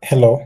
Hello.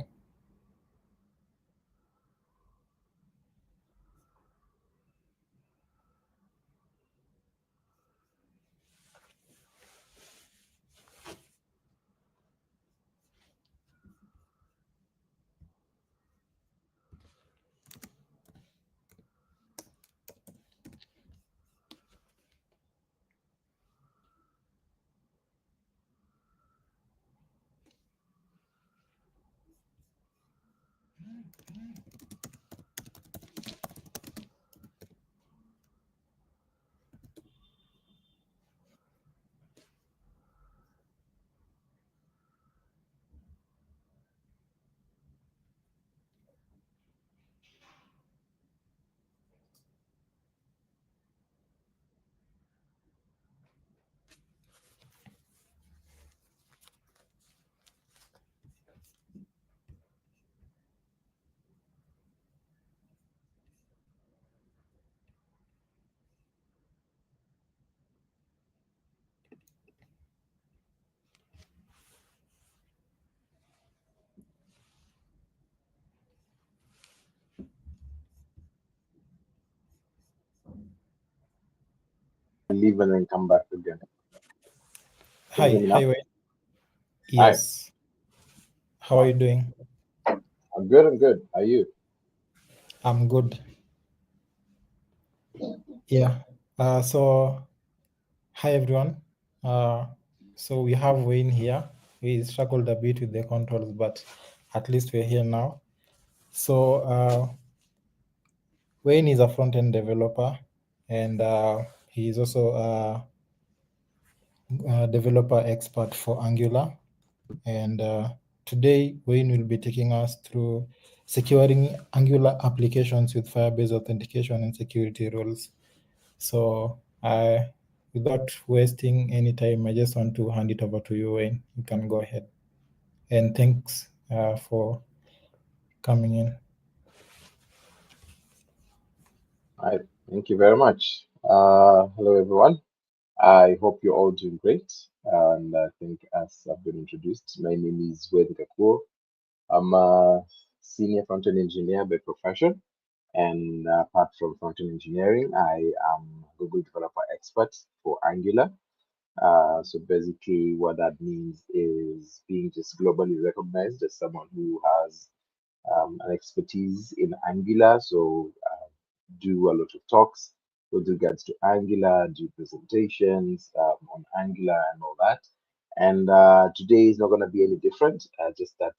Leave and then come back again. Can you hear Hi. me now? Hi, Wayne. Hi, Yes. How are you doing? I'm good. I'm good. How are you? I'm good. Yeah. So, hi everyone. So we have Wayne here. We struggled a bit with the controls, but at least we're here now. So, Wayne is a front-end developer, and he is also a developer expert for Angular. And today, Wayne will be taking us through securing Angular applications with Firebase Authentication and Security Rules. So, without wasting any time, I just want to hand it over to you, Wayne. You can go ahead. And thanks for coming in. All right. Thank you very much. Hello, everyone. I hope you're all doing great. And I think, as I've been introduced, my name is Wade Kakuo. I'm a senior front-end engineer by profession. And apart from front-end engineering, I am a Google developer expert for Angular. So basically, what that means is being just globally recognized as someone who has an expertise in Angular. So do a lot of talks with regards to Angular, do presentations on Angular and all that. And today is not going to be any different. Just that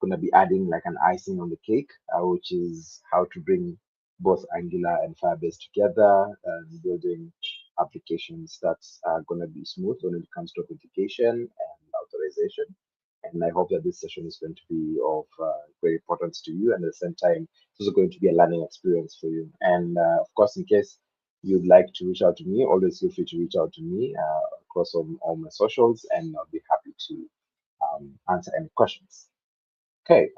going to be adding like an icing on the cake, which is how to bring both Angular and Firebase together and building applications that's going to be smooth when it comes to authentication and authorization. And I hope that this session is going to be of great importance to you, and at the same time, it's also going to be a learning experience for you. And of course, in case you'd like to reach out to me, always feel free to reach out to me across all my socials, and I'll be happy to answer any questions. Okay,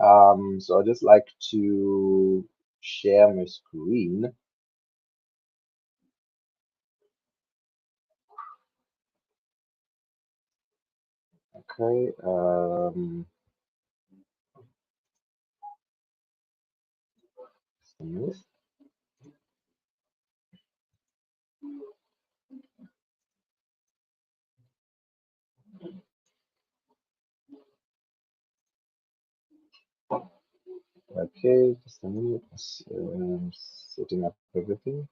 so I'd just like to share my screen. Okay, just a minute. Okay, just a minute. Setting up everything.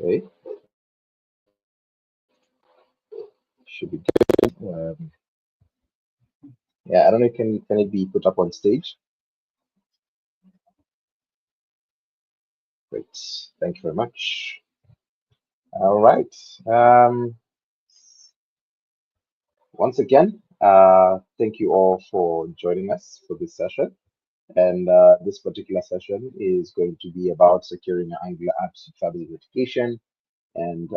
Okay, should be good. Yeah, I don't know. Can it be put up on stage? Great. Thank you very much. All right. Once again, thank you all for joining us for this session. And this particular session is going to be about securing Angular apps with Firebase Authentication. And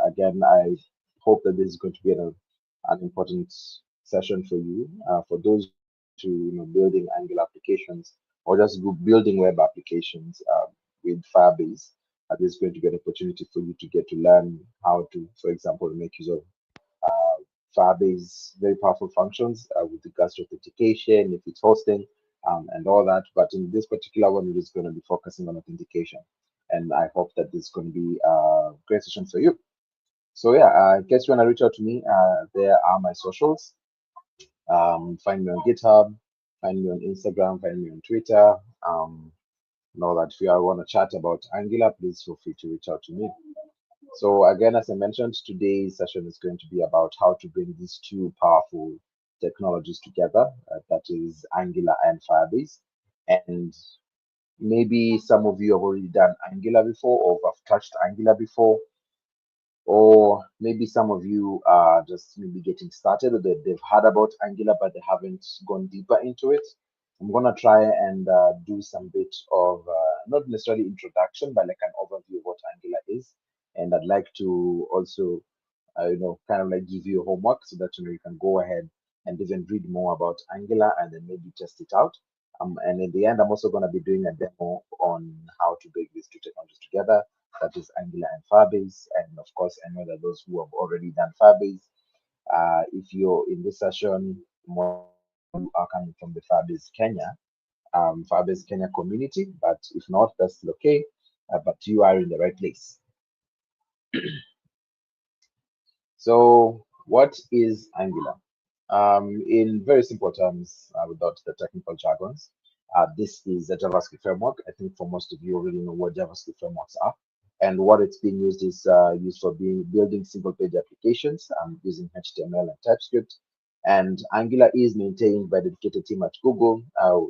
again, I hope that this is going to be an important session for you, for those to building Angular applications or just building web applications with Firebase. There's going to be an opportunity for you to get to learn how to, for example, make use of Firebase very powerful functions with regards to authentication, if it's hosting, and all that. But in this particular one, it is going to be focusing on authentication. And I hope that this is going to be a great session for you. So yeah, in case you want to reach out to me, there are my socials. Find me on GitHub, find me on Instagram, find me on Twitter. Know that if you want to chat about Angular, please feel free to reach out to me. So again, as I mentioned, today's session is going to be about how to bring these two powerful technologies together, that is Angular and Firebase. And maybe some of you have already done Angular before or have touched Angular before, or maybe some of you are just maybe getting started, or they've heard about Angular but they haven't gone deeper into it. I'm gonna try and do some bit of not necessarily introduction, but like an overview of what Angular is, and I'd like to also kind of like give you homework so that you can go ahead and even read more about Angular and then maybe test it out. And in the end, I'm also going to be doing a demo on how to bring these two technologies together, that is Angular and Firebase. And of course, I know that those who have already done Firebase, if you're in this session, most of you are coming from the Firebase Kenya community, but if not, that's still okay. But you are in the right place. So, what is Angular? In very simple terms, without the technical jargons, this is a JavaScript framework. I think for most of you already know what JavaScript frameworks are, and what it's being used is used for building single-page applications using HTML and TypeScript. And Angular is maintained by the dedicated team at Google,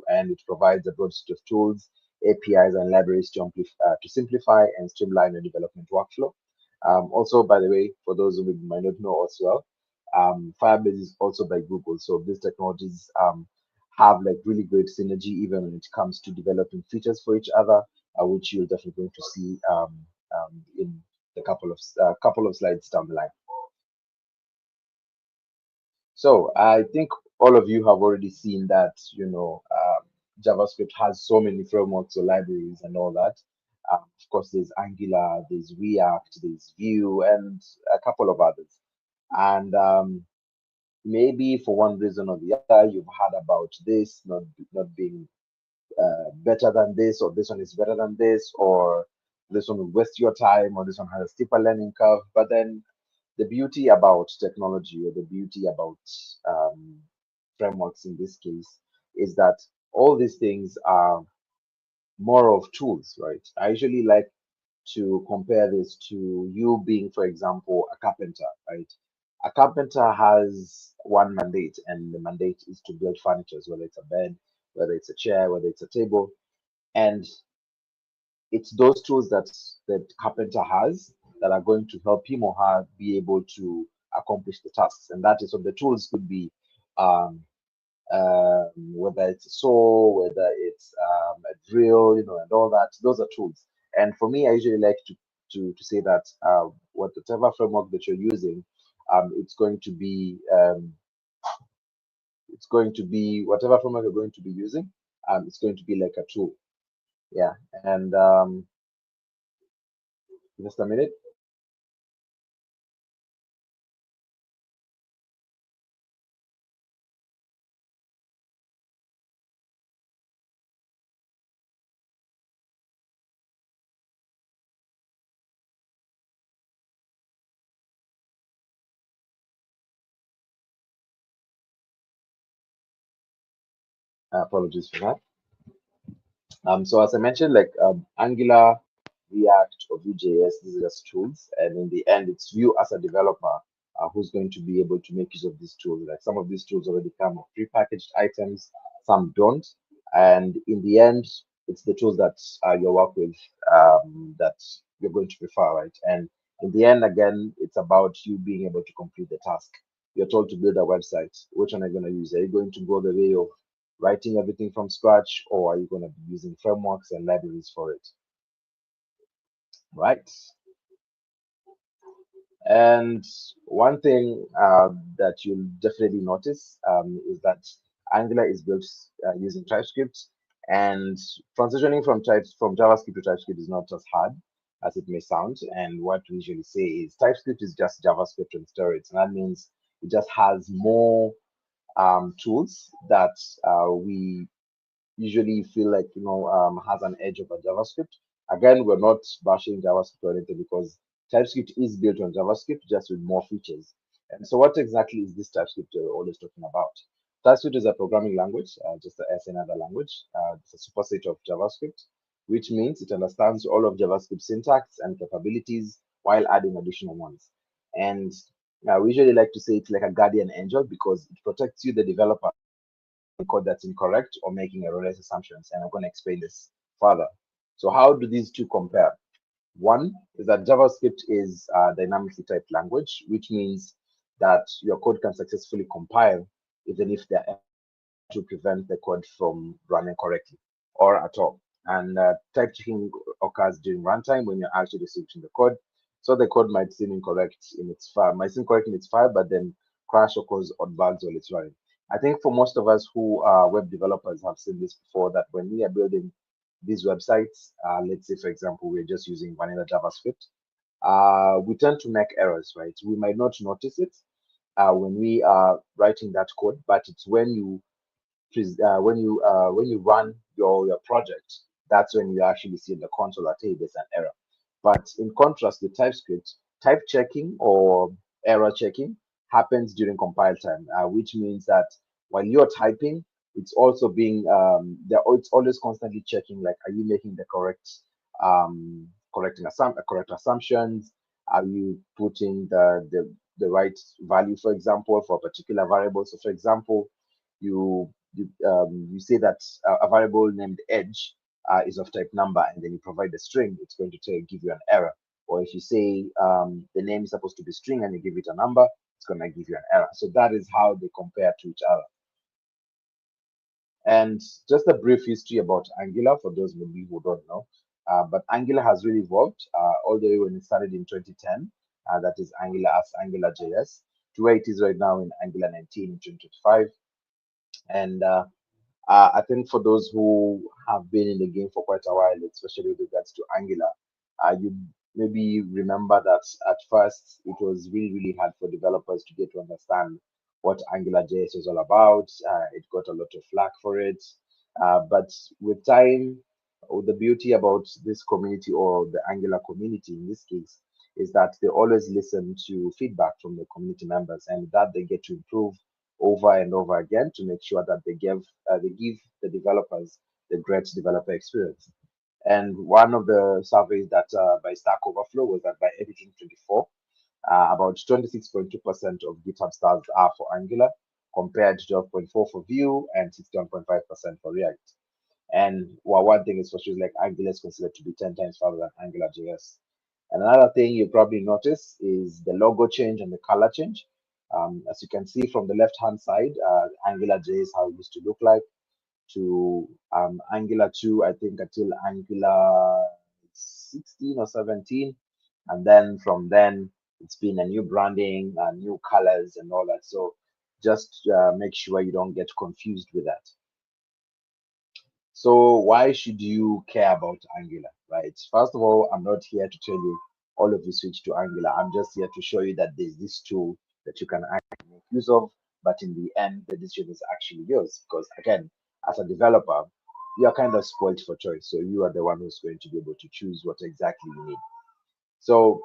and it provides a broad suite of tools, APIs, and libraries to simplify and streamline the development workflow. Also, by the way, for those who might not know as well, Firebase is also by Google. So these technologies have like really great synergy even when it comes to developing features for each other, which you're definitely going to see in the couple of slides down the line. So I think all of you have already seen that JavaScript has so many frameworks or libraries and all that. Of course, there's Angular, there's React, there's Vue, and a couple of others. And maybe for one reason or the other, you've heard about this not being better than this, or this one is better than this, or this one will waste your time, or this one has a steeper learning curve. But then the beauty about technology, or the beauty about frameworks in this case, is that all these things are more of tools, right? I usually like to compare this to you being, for example, a carpenter, right? A carpenter has one mandate, and the mandate is to build furniture, whether it's a bed, whether it's a chair, whether it's a table. And it's those tools that carpenter has that are going to help him or her be able to accomplish the tasks. And that is what the tools could be, um, whether it's a saw, whether it's a drill, and all that. Those are tools. And for me, I usually like to say that whatever framework that you're using, it's going to be whatever framework you're going to be using. It's going to be like a tool. Yeah. And just a minute. Apologies for that. So as I mentioned, like Angular, React, or Vue.js, these are just tools, and in the end, it's you as a developer who's going to be able to make use of these tools. Like some of these tools already come with prepackaged items, some don't, and in the end, it's the tools that you work with that you're going to prefer, right? And in the end, again, it's about you being able to complete the task. You're told to build a website. Which one are you going to use? Are you going to go the way of writing everything from scratch, or are you going to be using frameworks and libraries for it? Right. And one thing that you'll definitely notice is that Angular is built using TypeScript, and transitioning from JavaScript to TypeScript is not just hard. as it may sound. And what we usually say is TypeScript is just JavaScript on steroids. And that means it just has more tools that we usually feel like has an edge over JavaScript. Again, we're not bashing JavaScript or anything because TypeScript is built on JavaScript just with more features. And so, what exactly is this TypeScript we're always talking about? TypeScript is a programming language, just as another language. It's a superset of JavaScript, which means it understands all of JavaScript syntax and capabilities while adding additional ones. And we usually like to say it's like a guardian angel because it protects you, the developer, code that's incorrect or making erroneous assumptions. And I'm going to explain this further. So how do these two compare? One is that JavaScript is a dynamically typed language, which means that your code can successfully compile even if there are to prevent the code from running correctly or at all. And type checking occurs during runtime when you're actually executing the code. So the code might seem incorrect in its file, but then crash occurs or bugs while it's running. I think for most of us who are web developers have seen this before, that when we are building these websites, let's say for example we're just using vanilla JavaScript, we tend to make errors, right? We might not notice it when we are writing that code, but it's when you when you run your project, that's when you actually see in the console that hey, there's an error. But in contrast with TypeScript, type checking or error checking happens during compile time, which means that while you're typing, it's also being it's always constantly checking like, are you making the correct correct assumptions? Are you putting the right value, for example, for a particular variable? So, for example, you say that a variable named edge is of type number, and then you provide a string, it's going to give you an error. Or if you say the name is supposed to be string and you give it a number, it's going to give you an error. So that is how they compare to each other. And just a brief history about Angular for those maybe who don't know. But Angular has really evolved all the way when it started in 2010. That is Angular as Angular JS to where it is right now in Angular 19 in 2025. And I think for those who have been in the game for quite a while, especially with regards to Angular, you maybe remember that at first it was really, really hard for developers to get to understand what Angular JS was all about. It got a lot of flack for it. But with time, the beauty about this community or the Angular community in this case is that they always listen to feedback from the community members and that they get to improve over and over again to make sure that they give the developers the great developer experience. And one of the surveys that by Stack Overflow was that by April 2024, about 26.2% of GitHub stars are for Angular, compared to 12.4% for Vue and 61.5% for React. And one thing is for sure, like Angular is considered to be 10 times faster than Angular JS. And another thing you probably notice is the logo change and the color change. As you can see from the left hand side, Angular JS, how it used to look like, to Angular 2, I think, until Angular 16 or 17. And then from then, it's been a new branding, new colors, and all that. So just make sure you don't get confused with that. So why should you care about Angular, right? First of all, I'm not here to tell you all of you switch to Angular. I'm just here to show you that there's this tool that you can actually make use of. But in the end, the decision is actually yours because again, as a developer, you're kind of spoiled for choice. So you are the one who's going to be able to choose what exactly you need. So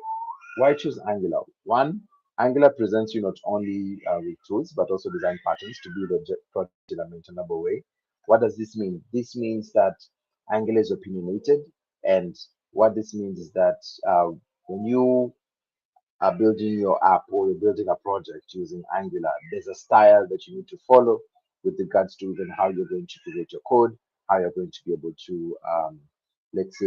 why choose Angular? One, Angular presents you not only with tools, but also design patterns to build a project in a maintainable way. What does this mean? This means that Angular is opinionated. And what this means is that when you are building your app or you're building a project using Angular, there's a style that you need to follow with regards to even how you're going to create your code, how you're going to be able to, let's say,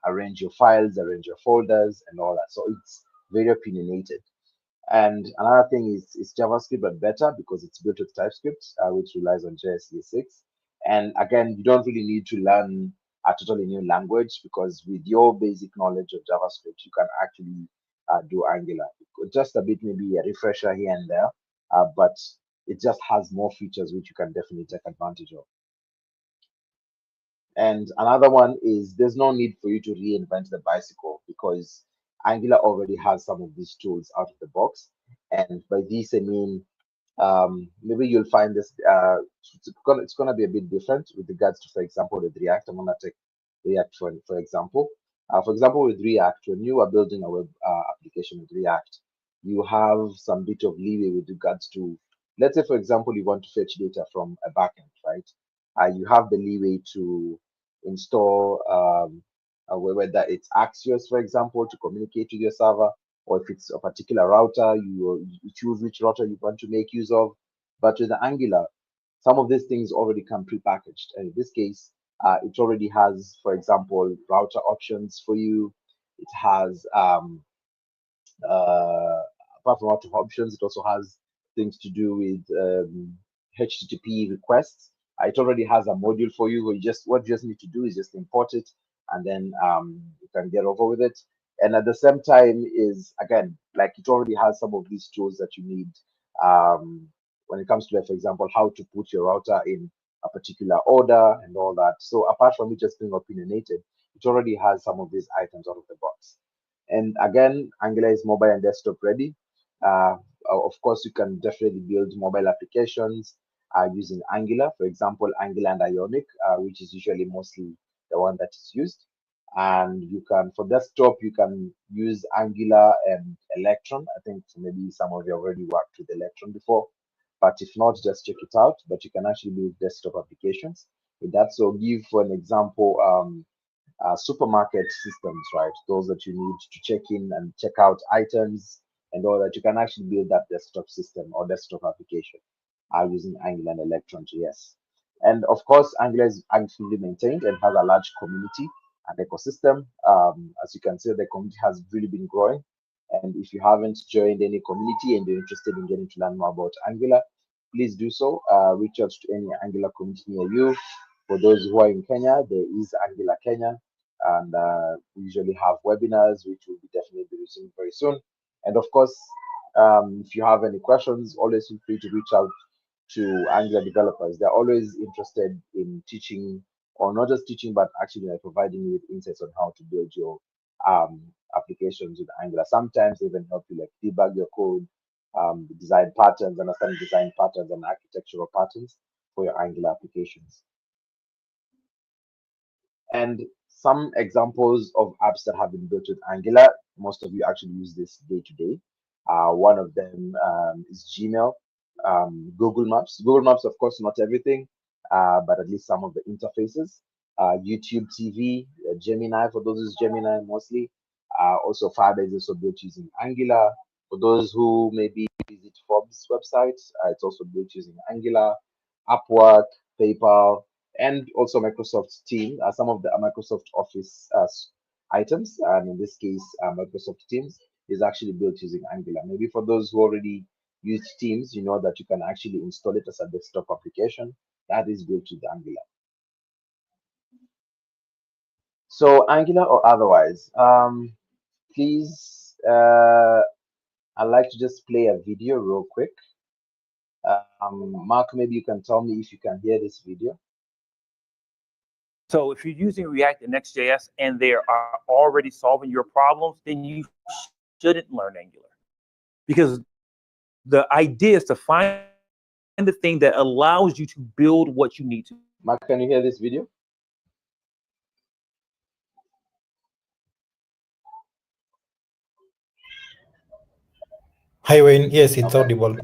arrange your files, arrange your folders, and all that. So it's very opinionated. And another thing is it's JavaScript, but better because it's built with TypeScript, which relies on JS6. And again, you don't really need to learn a totally new language because with your basic knowledge of JavaScript, you can actually do Angular. Just a bit, maybe a refresher here and there, but it just has more features which you can definitely take advantage of. And another one is there's no need for you to reinvent the bicycle because Angular already has some of these tools out of the box. And by this, I mean, maybe you'll find this, it's gonna be a bit different with regards to, for example, with React. I'm gonna take React for example. For example, with React, when you are building a web application with React, you have some bit of leeway with regards to, let's say, for example, you want to fetch data from a backend, right? You have the leeway to install whether it's Axios, for example, to communicate with your server, or if it's a particular router, you choose which router you want to make use of. But with the Angular, some of these things already come prepackaged. And in this case, it already has, for example, router options for you. It has apart from auto options, it also has things to do with HTTP requests. It already has a module for you where what you just need to do is just import it, and then you can get over with it. And at the same time, is again like it already has some of these tools that you need when it comes to, like, for example, how to put your router in a particular order and all that. So apart from it just being opinionated, it already has some of these items out of the box. And again, Angular is mobile and desktop ready. Uh, of course, you can definitely build mobile applications using Angular, for example, Angular and Ionic, which is usually mostly the one that is used. And you can, for desktop, you can use Angular and Electron. I think maybe some of you already worked with Electron before, but if not, just check it out. But you can actually build desktop applications with that. So, give for an example, supermarket systems, right? Those that you need to check in and check out items and all that. You can actually build that desktop system or desktop application using Angular and Electron.js. And of course, Angular is actively maintained and has a large community and ecosystem. As you can see, the community has really been growing. And if you haven't joined any community and you're interested in getting to learn more about Angular, please do so. Reach out to any Angular community near you. For those who are in Kenya, there is Angular Kenya, and we usually have webinars, which will be definitely be resuming very soon. And of course, if you have any questions, always feel free to reach out to Angular developers. They're always interested in teaching, or not just teaching, but actually like providing you with insights on how to build your applications with Angular. Sometimes they even help you like debug your code, design patterns, understand design patterns and architectural patterns for your Angular applications. And some examples of apps that have been built with Angular, most of you actually use this day to day. One of them is Gmail, Google Maps. Google Maps, of course, not everything, but at least some of the interfaces. YouTube TV, Gemini, for those who use Gemini mostly. Also, Firebase is also built using Angular. For those who maybe visit Forbes website, it's also built using Angular. Upwork, PayPal, and also Microsoft Teams, some of the Microsoft Office items, and in this case, Microsoft Teams is actually built using Angular. Maybe for those who already use Teams, you know that you can actually install it as a desktop application that is built with Angular. So Angular or otherwise, please, I'd like to just play a video real quick. Mark, maybe you can tell me if you can hear this video. So if you're using React and Next.js and they are already solving your problems, then you shouldn't learn Angular. Because the idea is to find the thing that allows you to build what you need to. Mark, can you hear this video? Hi, Wayne. Yes, it's audible.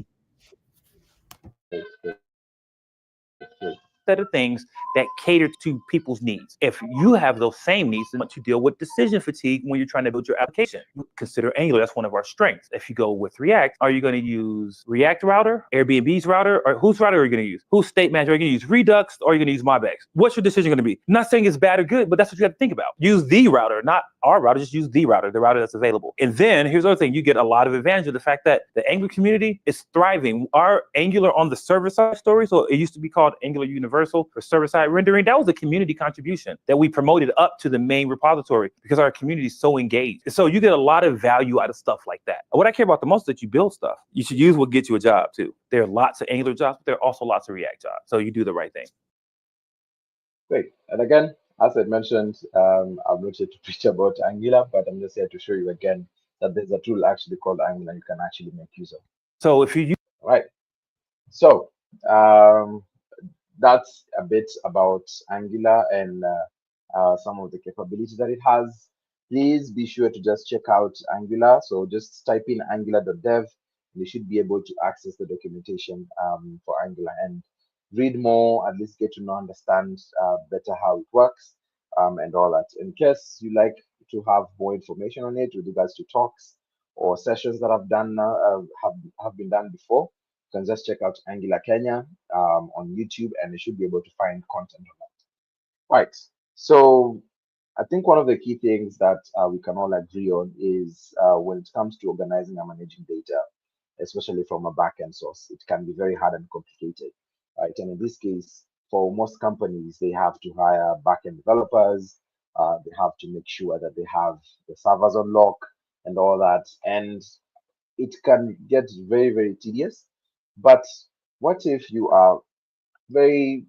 Set of things that cater to people's needs. If you have those same needs and want to deal with decision fatigue when you're trying to build your application, consider Angular. That's one of our strengths. If you go with React, are you going to use React router, Airbnb's router, or whose router are you going to use? Whose state manager? Are you going to use Redux or are you going to use MyBase? What's your decision going to be? I'm not saying it's bad or good, but that's what you have to think about. Use the router, not our router, just use the router that's available. And then here's the other thing, you get a lot of advantage of the fact that the Angular community is thriving. Our Angular on the server side story, so it used to be called Angular Universal for server-side rendering, that was a community contribution that we promoted up to the main repository because our community is so engaged. And so you get a lot of value out of stuff like that. What I care about the most is that you build stuff. You should use what gets you a job too. There are lots of Angular jobs, but there are also lots of React jobs. So you do the right thing. Great. And again, as I mentioned, I'm not here to preach about Angular, but I'm just here to show you again that there's a tool actually called Angular you can actually make use of. So if you use All right. So um, that's a bit about Angular and some of the capabilities that it has. Please be sure to just check out Angular. So just type in angular.dev. You should be able to access the documentation for Angular and read more, at least get to know, understand better how it works and all that. In case you like to have more information on it with regards to talks or sessions that I've done have been done before, you can just check out Angular Kenya on YouTube, and you should be able to find content on that. Right. So I think one of the key things that we can all agree on is when it comes to organizing and managing data, especially from a backend source, it can be very hard and complicated. Right. And in this case, for most companies, they have to hire backend developers. They have to make sure that they have the servers on lock and all that. And it can get very, very tedious. But what if you are very,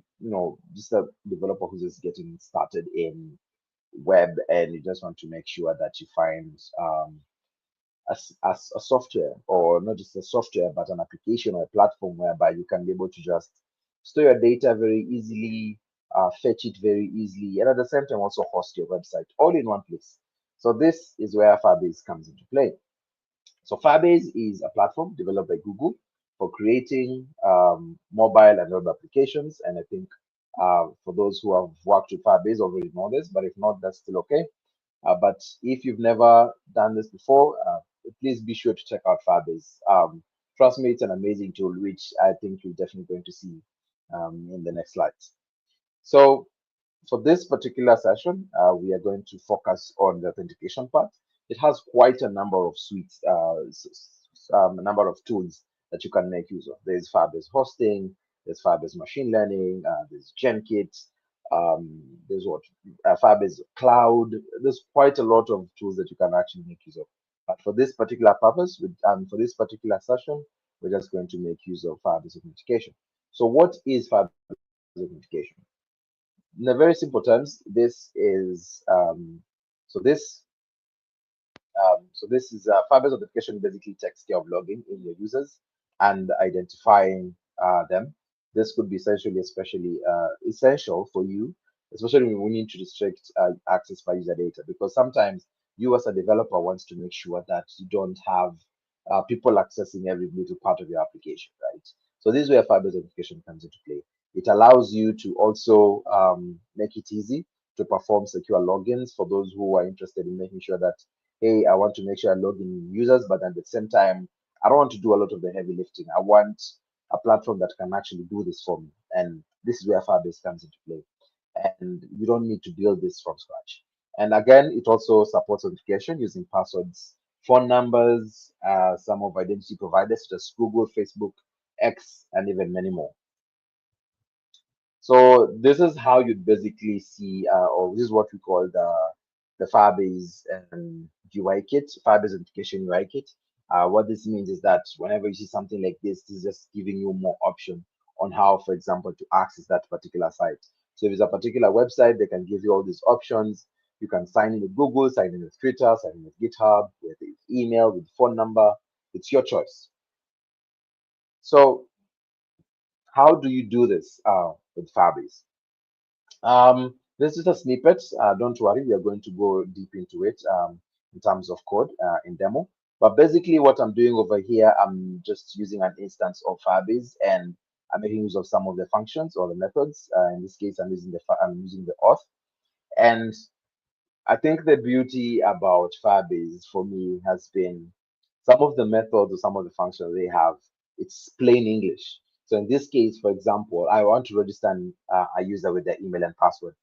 just a developer who's just getting started in web and you just want to make sure that you find a software, or not just a software, but an application or a platform whereby you can be able to just store your data very easily, fetch it very easily, and at the same time also host your website all in one place. So this is where Firebase comes into play. So Firebase is a platform developed by Google for creating mobile and web applications. And I think for those who have worked with Firebase already know this, but if not, that's still okay. But if you've never done this before, please be sure to check out Firebase. Trust me, it's an amazing tool, which I think you're definitely going to see in the next slides. So for this particular session, we are going to focus on the authentication part. It has quite a number of suites, a number of tools that you can make use of. There's Firebase hosting, there's Firebase machine learning, there's GenKit, there's what Firebase cloud. There's quite a lot of tools that you can actually make use of. But for this particular purpose, for this particular session, we're just going to make use of Firebase authentication. So what is Firebase authentication? In a very simple terms, this is this is Firebase authentication basically takes care of logging in your users and identifying them. This could be especially essential for you, especially when we need to restrict access by user data, because sometimes you as a developer wants to make sure that you don't have people accessing every little part of your application, right? So this is where Firebase authentication comes into play. It allows you to also make it easy to perform secure logins for those who are interested in making sure that, hey, I want to make sure I log in users, but at the same time, I don't want to do a lot of the heavy lifting. I want a platform that can actually do this for me. And this is where Firebase comes into play. And you don't need to build this from scratch. And again, it also supports authentication using passwords, phone numbers, some of identity providers such as Google, Facebook, X, and even many more. So this is how you'd basically see, or this is what we call the Firebase UI kit, Firebase authentication UI kit. What this means is that whenever you see something like this is just giving you more option on how, for example, to access that particular site. So if it's a particular website, they can give you all these options. You can sign in with Google, sign in with Twitter, sign in with GitHub, with email, with phone number. It's your choice. So how do you do this with Firebase? This is a snippet. Don't worry, we are going to go deep into it in terms of code in demo. But basically, what I'm doing over here, I'm just using an instance of Firebase, and I'm making use of some of the functions or the methods. In this case, I'm using the auth. And I think the beauty about Firebase for me has been some of the methods or some of the functions they have. It's plain English. So in this case, for example, I want to register a user with their email and password.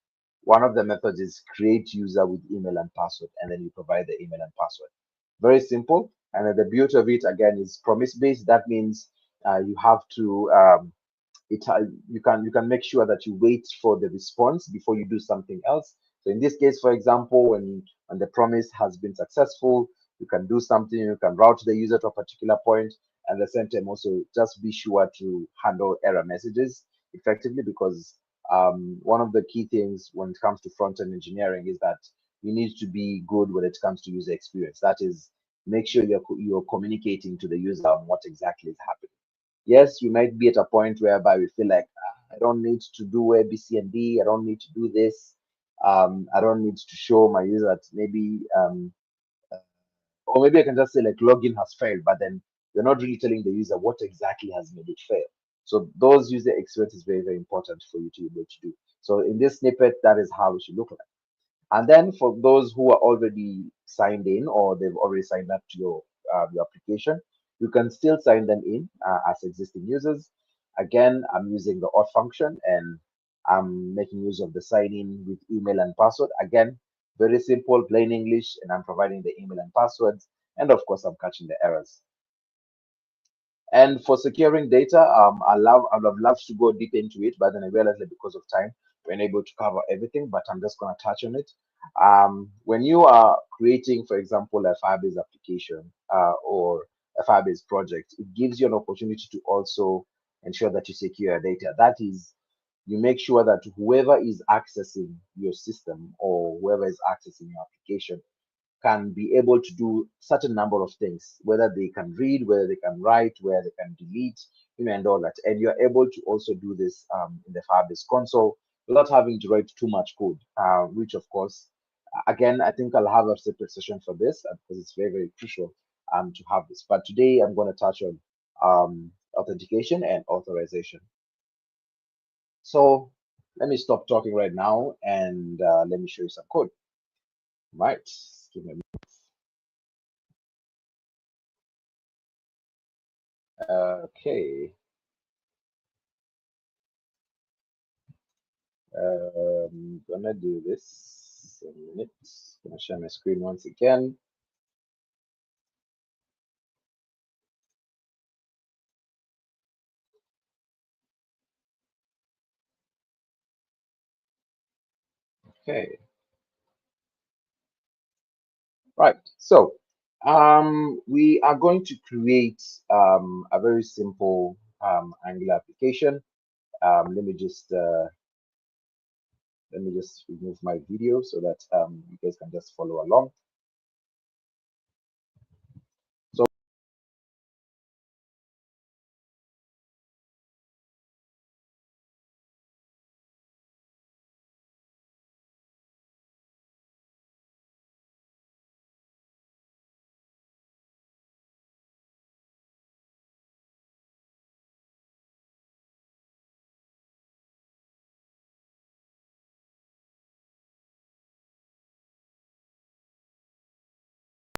One of the methods is create user with email and password, and then you provide the email and password. Very simple. And then the beauty of it again is promise based. That means you have to you can make sure that you wait for the response before you do something else. So in this case, for example, when the promise has been successful, you can do something. You can route the user to a particular point, and at the same time also just be sure to handle error messages effectively, because one of the key things when it comes to front-end engineering is that you need to be good when it comes to user experience. That is, make sure you're communicating to the user on what exactly is happening. Yes, you might be at a point whereby we feel like, I don't need to do A, B, C, and D. I don't need to do this. I don't need to show my user that maybe, or maybe I can just say like login has failed, but then you're not really telling the user what exactly has made it fail. So those user experience is very, very important for you to be able to do. So in this snippet, that is how it should look like. And then for those who are already signed in or they've already signed up to your application, you can still sign them in as existing users. Again, I'm using the auth function and I'm making use of the sign in with email and password. Again, very simple, plain English, and I'm providing the email and passwords. And of course, I'm catching the errors. And for securing data, I would have loved to go deep into it, but then I realized that because of time, we're unable to cover everything, but I'm just going to touch on it. When you are creating, for example, a Firebase application or a Firebase project, it gives you an opportunity to also ensure that you secure your data. That is, you make sure that whoever is accessing your system or whoever is accessing your application can be able to do certain number of things, whether they can read, whether they can write, where they can delete, and all that. And you're able to also do this in the Firebase console without having to write too much code, which of course, again, I think I'll have a separate session for this because it's very, very crucial to have this. But today I'm going to touch on authentication and authorization. So let me stop talking right now and let me show you some code. Right. Give me a Okay. Gonna do this in a minute. Gonna share my screen once again. Okay. Right. So we are going to create a very simple Angular application. Let me just remove my video so that you guys can just follow along. So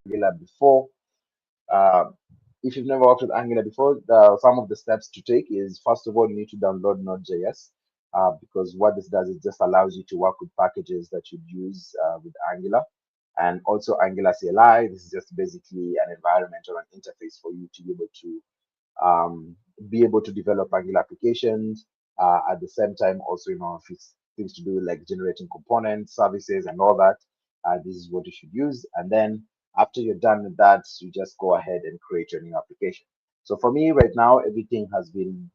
Angular before. Uh, if you've never worked with Angular before, some of the steps to take is, first of all, you need to download Node.js because what this does is just allows you to work with packages that you'd use with Angular. And also Angular CLI, this is just basically an environment or an interface for you to be able to develop Angular applications. At the same time, also, if it's things to do with like generating components, services, and all that, this is what you should use. And then after you're done with that, you just go ahead and create your new application. So for me right now, everything has been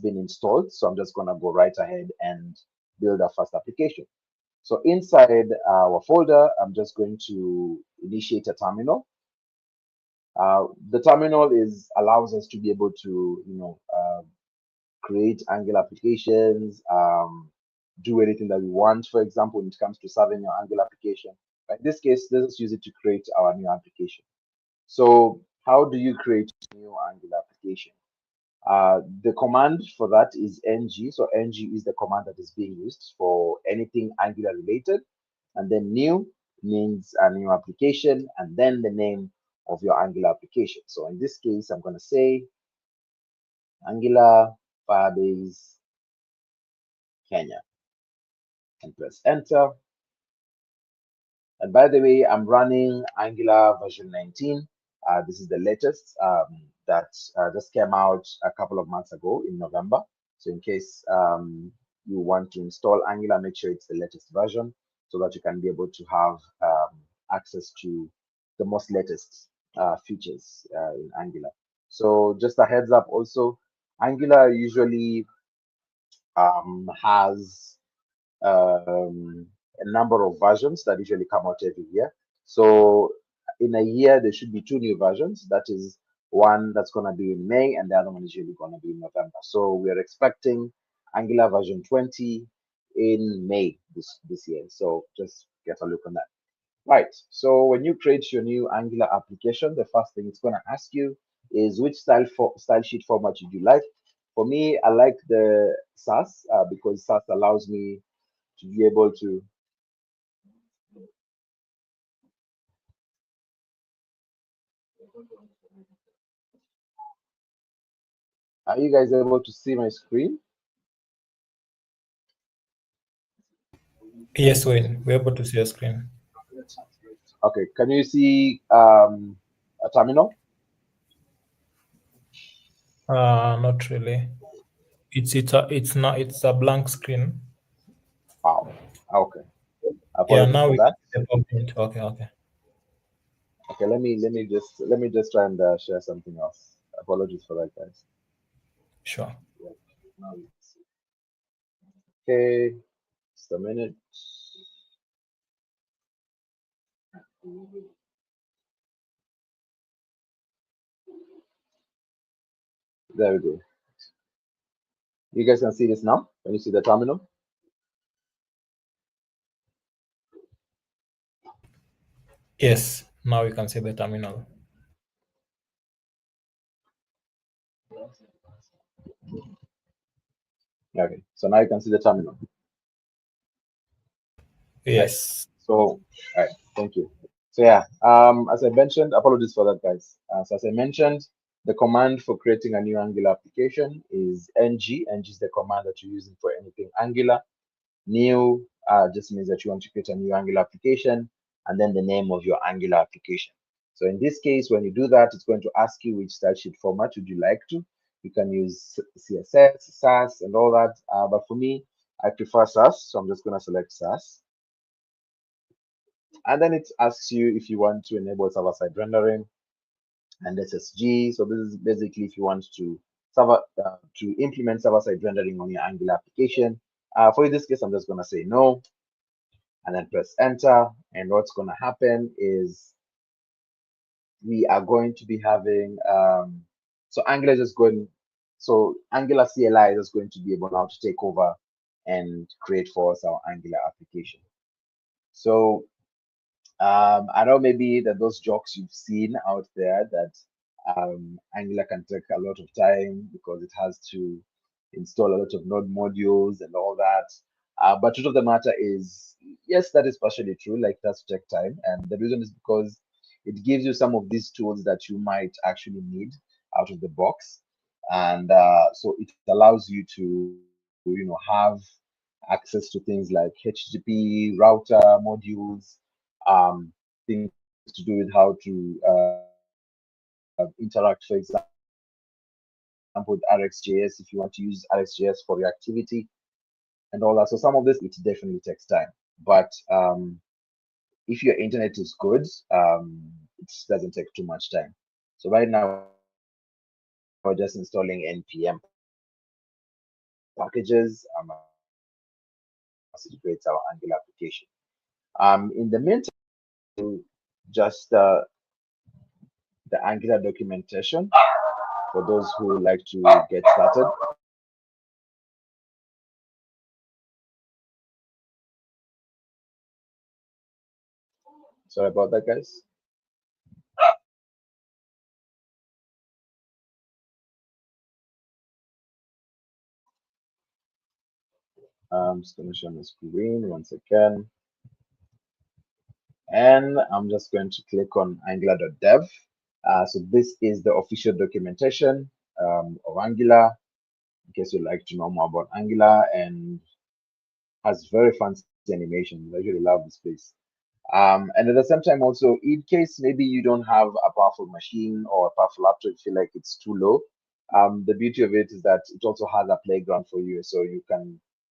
installed. So I'm just gonna go right ahead and build our first application. So inside our folder, I'm just going to initiate a terminal. The terminal allows us to be able to, create Angular applications, do anything that we want. For example, when it comes to serving your Angular application. In this case, let's just use it to create our new application. So how do you create a new Angular application? The command for that is ng. So ng is the command that is being used for anything Angular related. And then new means a new application, and then the name of your Angular application. So in this case, I'm going to say Angular Firebase Kenya and press enter. And by the way, I'm running Angular version 19. This is the latest that just came out a couple of months ago in November. So in case you want to install Angular, make sure it's the latest version so that you can be able to have access to the most latest features in Angular. So just a heads up also, Angular usually has a number of versions that usually come out every year. So in a year, there should be two new versions. That is one that's going to be in May, and the other one is usually going to be in November. So we are expecting Angular version 20 in May this year. So just get a look on that. Right. So when you create your new Angular application, the first thing it's going to ask you is which style sheet format would you like. For me, I like the SAS because SAS allows me to be able to. Are you guys able to see my screen? Yes, Wayne, we're able to see your screen. Okay. Can you see a terminal? Not really. It's a blank screen. Wow. Okay. Yeah, Apologies now for we can that. see the PowerPoint. Okay, okay. Okay. Let me just try and share something else. Apologies for that, guys. Sure. Okay. Just a minute. There we go. You guys can see this now. Can you see the terminal? Yes, now we can see the terminal. Okay. So now you can see the terminal. Right. Yes. So, all right. Thank you. So yeah, as I mentioned, apologies for that, guys. So as I mentioned, the command for creating a new Angular application is ng. Ng is the command that you're using for anything Angular. New just means that you want to create a new Angular application, and then the name of your Angular application. So in this case, when you do that, it's going to ask you which style sheet format would you like to. You can use CSS, SAS, and all that. But for me, I prefer SAS, so I'm just going to select SAS. And then it asks you if you want to enable server-side rendering and SSG. So this is basically if you want to implement server-side rendering on your Angular application. For this case, I'm just going to say no, and then press enter. And what's going to happen is we are going to be having so Angular is just going. So Angular CLI is just going to be able now to take over and create for us our Angular application. So I know maybe that those jokes you've seen out there that Angular can take a lot of time because it has to install a lot of node modules and all that. But truth of the matter is, yes, that is partially true. Like it has to take time, and the reason is because it gives you some of these tools that you might actually need out of the box, and so it allows you to have access to things like HTTP router modules, things to do with how to interact, for example, with RxJS if you want to use RxJS for your activity and all that. So some of this it definitely takes time. But if your internet is good, it doesn't take too much time. So right now we're just installing npm packages as it creates our Angular application. As it creates our Angular application. In the meantime, just the Angular documentation for those who like to get started. Sorry about that, guys. I'm just going to share my screen once again. And I'm just going to click on angular.dev. So this is the official documentation of Angular, in case you'd like to know more about Angular, and has very fancy animations. I really love this place. And at the same time, also, in case maybe you don't have a powerful machine or a powerful laptop, you feel like it's too low, the beauty of it is that it also has a playground for you. So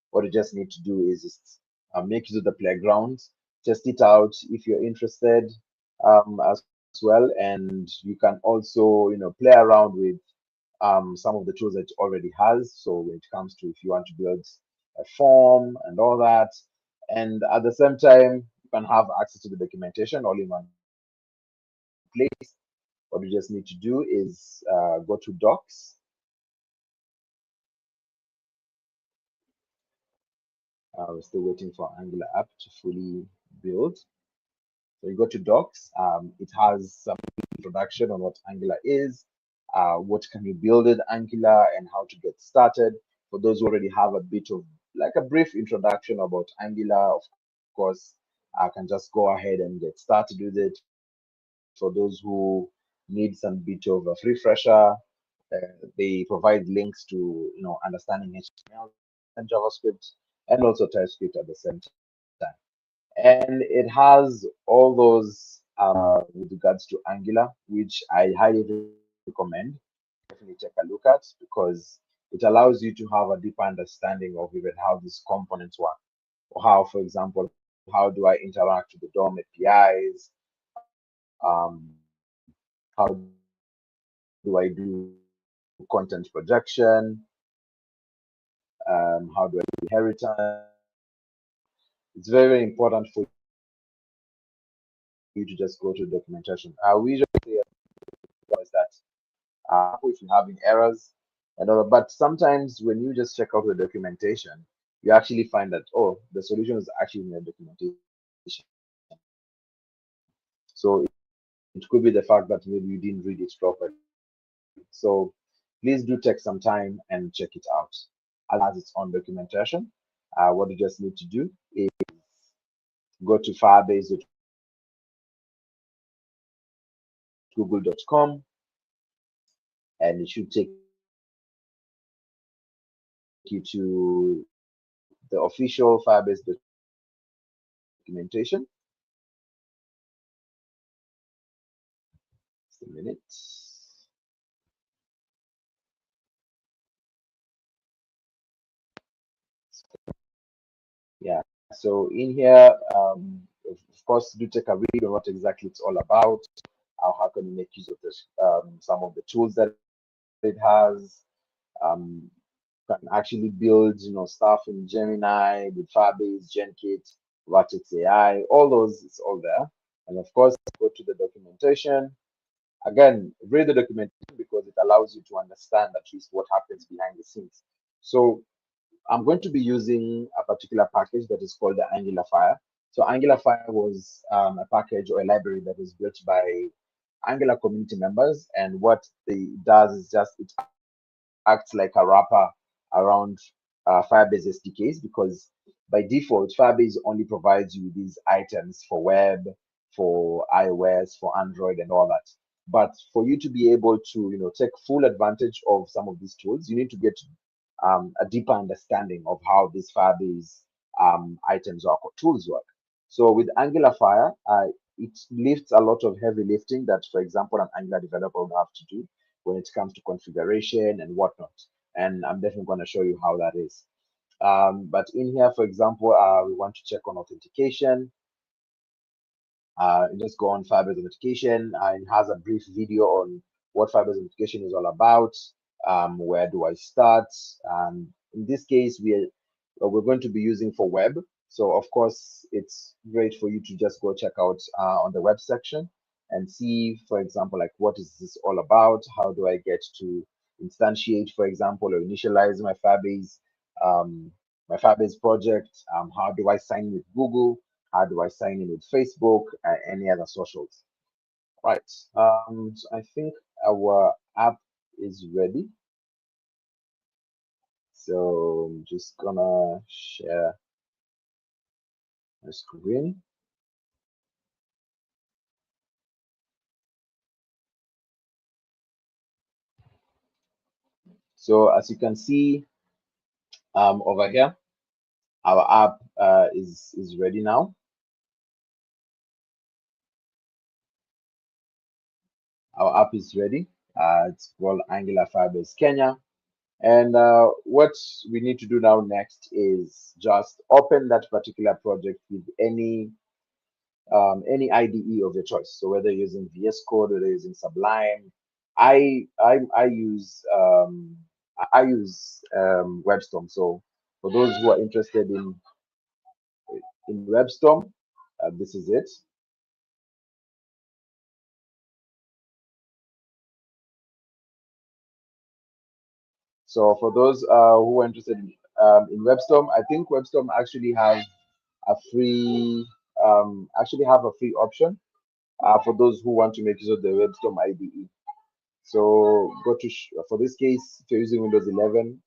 what you just need to do is just make use of the playground, test it out if you're interested as well. And you can also, play around with some of the tools that it already has. So when it comes to if you want to build a form and all that, and at the same time, you can have access to the documentation all in one place. What you just need to do is go to Docs. We're still waiting for Angular app to fully build. So you go to Docs. It has some introduction on what Angular is, what can you build with Angular, and how to get started. For those who already have a bit of like a brief introduction about Angular, of course, I can just go ahead and get started with it. For those who need some bit of a refresher, they provide links to understanding HTML and JavaScript and also TypeScript at the same time. And it has all those with regards to Angular, which I highly recommend. Definitely take a look at, because it allows you to have a deeper understanding of even how these components work, or how, for example, how do I interact with the DOM APIs? How do I do content projection? How do I do inheritance? It's very, very important for you to just go to the documentation. We usually say that if you're having errors and all, but sometimes when you just check out the documentation, you actually find that, oh, the solution is actually in the documentation. So it could be the fact that maybe you didn't read it properly. So please do take some time and check it out. As its own documentation, what you just need to do is go to firebase.google.com, and it should take you to the official Firebase documentation. Just a minute. Yeah, so in here, of course, do take a read on what exactly it's all about. How can you make use of this? Some of the tools that it has. Can actually build, stuff in Gemini with Firebase, GenKit, Vertex AI, all those, it's all there. And of course, go to the documentation. Again, read the documentation because it allows you to understand at least what happens behind the scenes. So I'm going to be using a particular package that is called the Angular Fire. So Angular Fire was a package or a library that was built by Angular community members. And what it does is just it acts like a wrapper around Firebase SDKs, because by default, Firebase only provides you these items for web, for iOS, for Android, and all that. But for you to be able to, take full advantage of some of these tools, you need to get a deeper understanding of how these Firebase items or tools work. So with Angular Fire, it lifts a lot of heavy lifting that, for example, an Angular developer would have to do when it comes to configuration and whatnot. And I'm definitely going to show you how that is. But in here, for example, we want to check on authentication. Just go on Firebase Authentication. It has a brief video on what Firebase Authentication is all about. Where do I start? In this case, we're going to be using for web. So of course, it's great for you to just go check out on the web section and see, for example, like what is this all about? How do I get to instantiate, for example, or initialize my Firebase project? How do I sign in with Google? How do I sign in with Facebook and any other socials? Right. So I think our app is ready. So I'm just gonna share my screen. So as you can see over here, our app is ready now. Our app is ready. It's called Angular Firebase Kenya. And what we need to do now next is just open that particular project with any IDE of your choice. So whether you're using VS Code, whether you're using Sublime, I use WebStorm. So for those who are interested in WebStorm, this is it. So for those who are interested in WebStorm, I think WebStorm actually has a free option for those who want to make use of the WebStorm IDE. So go to for this case, if you're using Windows 11,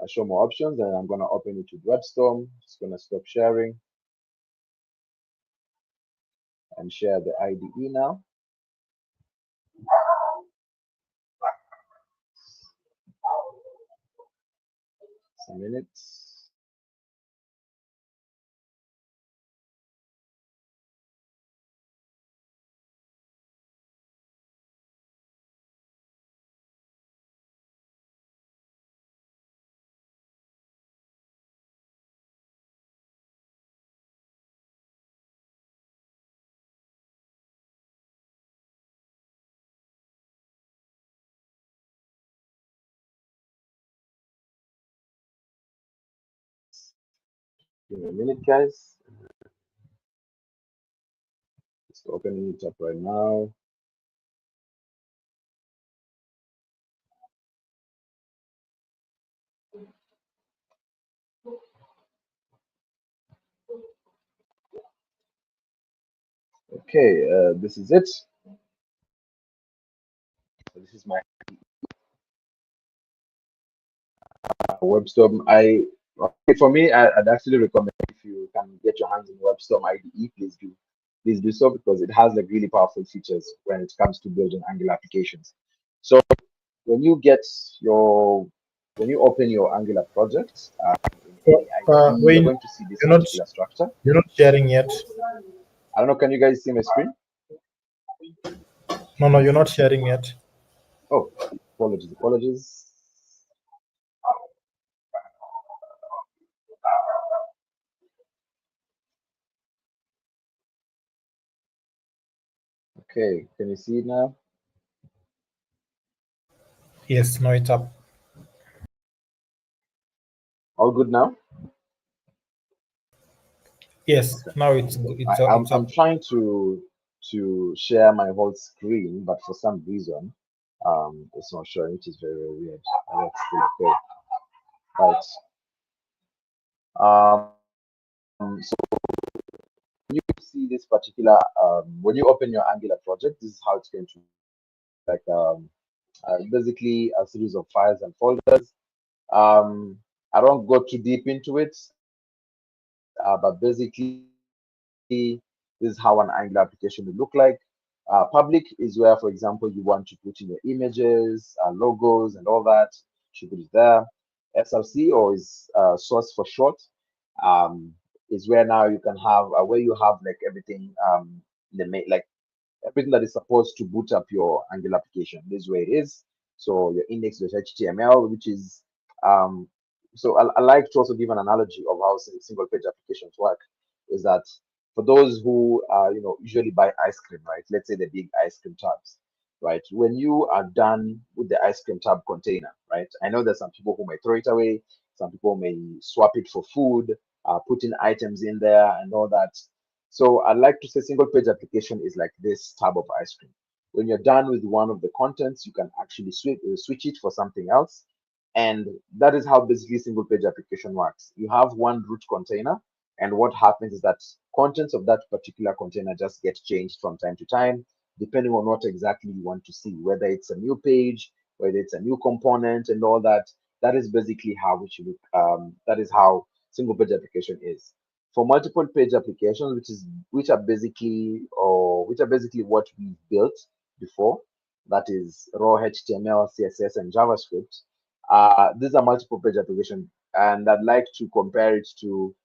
show more options, and I'm gonna open it with WebStorm. Just gonna stop sharing and share the IDE now. Some minutes. Give me a minute, guys. Just opening it up right now. Okay, this is it. This is my WebStorm. For me, I'd actually recommend if you can get your hands on WebStorm IDE, please do. Please do so because it has like really powerful features when it comes to building Angular applications. So when you open your Angular project in any IDE, you're Wayne, going to see this you're not particular structure. you're not sharing yet. I don't know. Can you guys see my screen? No, you're not sharing yet. Oh, apologies. Okay, can you see it now? Yes, now it's up. All good now? Yes, Okay. now it's it's I'm up. trying to share my whole screen, but for some reason, it's not showing, which is very, very weird. That's still okay. Right. So when you see this particular, when you open your Angular project, this is how it's going to look like. Basically a series of files and folders. I don't go too deep into it, but basically this is how an Angular application will look like. Public is where, for example, you want to put in your images, logos, and all that. You put it there. SRC, or is source for short, is where now you can have where you have like everything like everything that is supposed to boot up your Angular application. This is where it is. So your index.html, which is so I like to also give an analogy of how single page applications work. Is that for those who usually buy ice cream, right? Let's say the big ice cream tubs, right? When you are done with the ice cream tub container, right? I know there's some people who may throw it away, some people may swap it for food, put in items in there and all that. So I like to say single page application is like this tub of ice cream. When you're done with one of the contents, you can actually switch it for something else. And that is how basically single page application works. You have one root container, and what happens is that contents of that particular container just get changed from time to time, depending on what exactly you want to see, whether it's a new page, whether it's a new component, and all that. That is basically how we should look. That is how single page application is. For multiple page applications, which are basically what we built before, that is raw HTML, CSS, and JavaScript. These are multiple page application, and I'd like to compare it to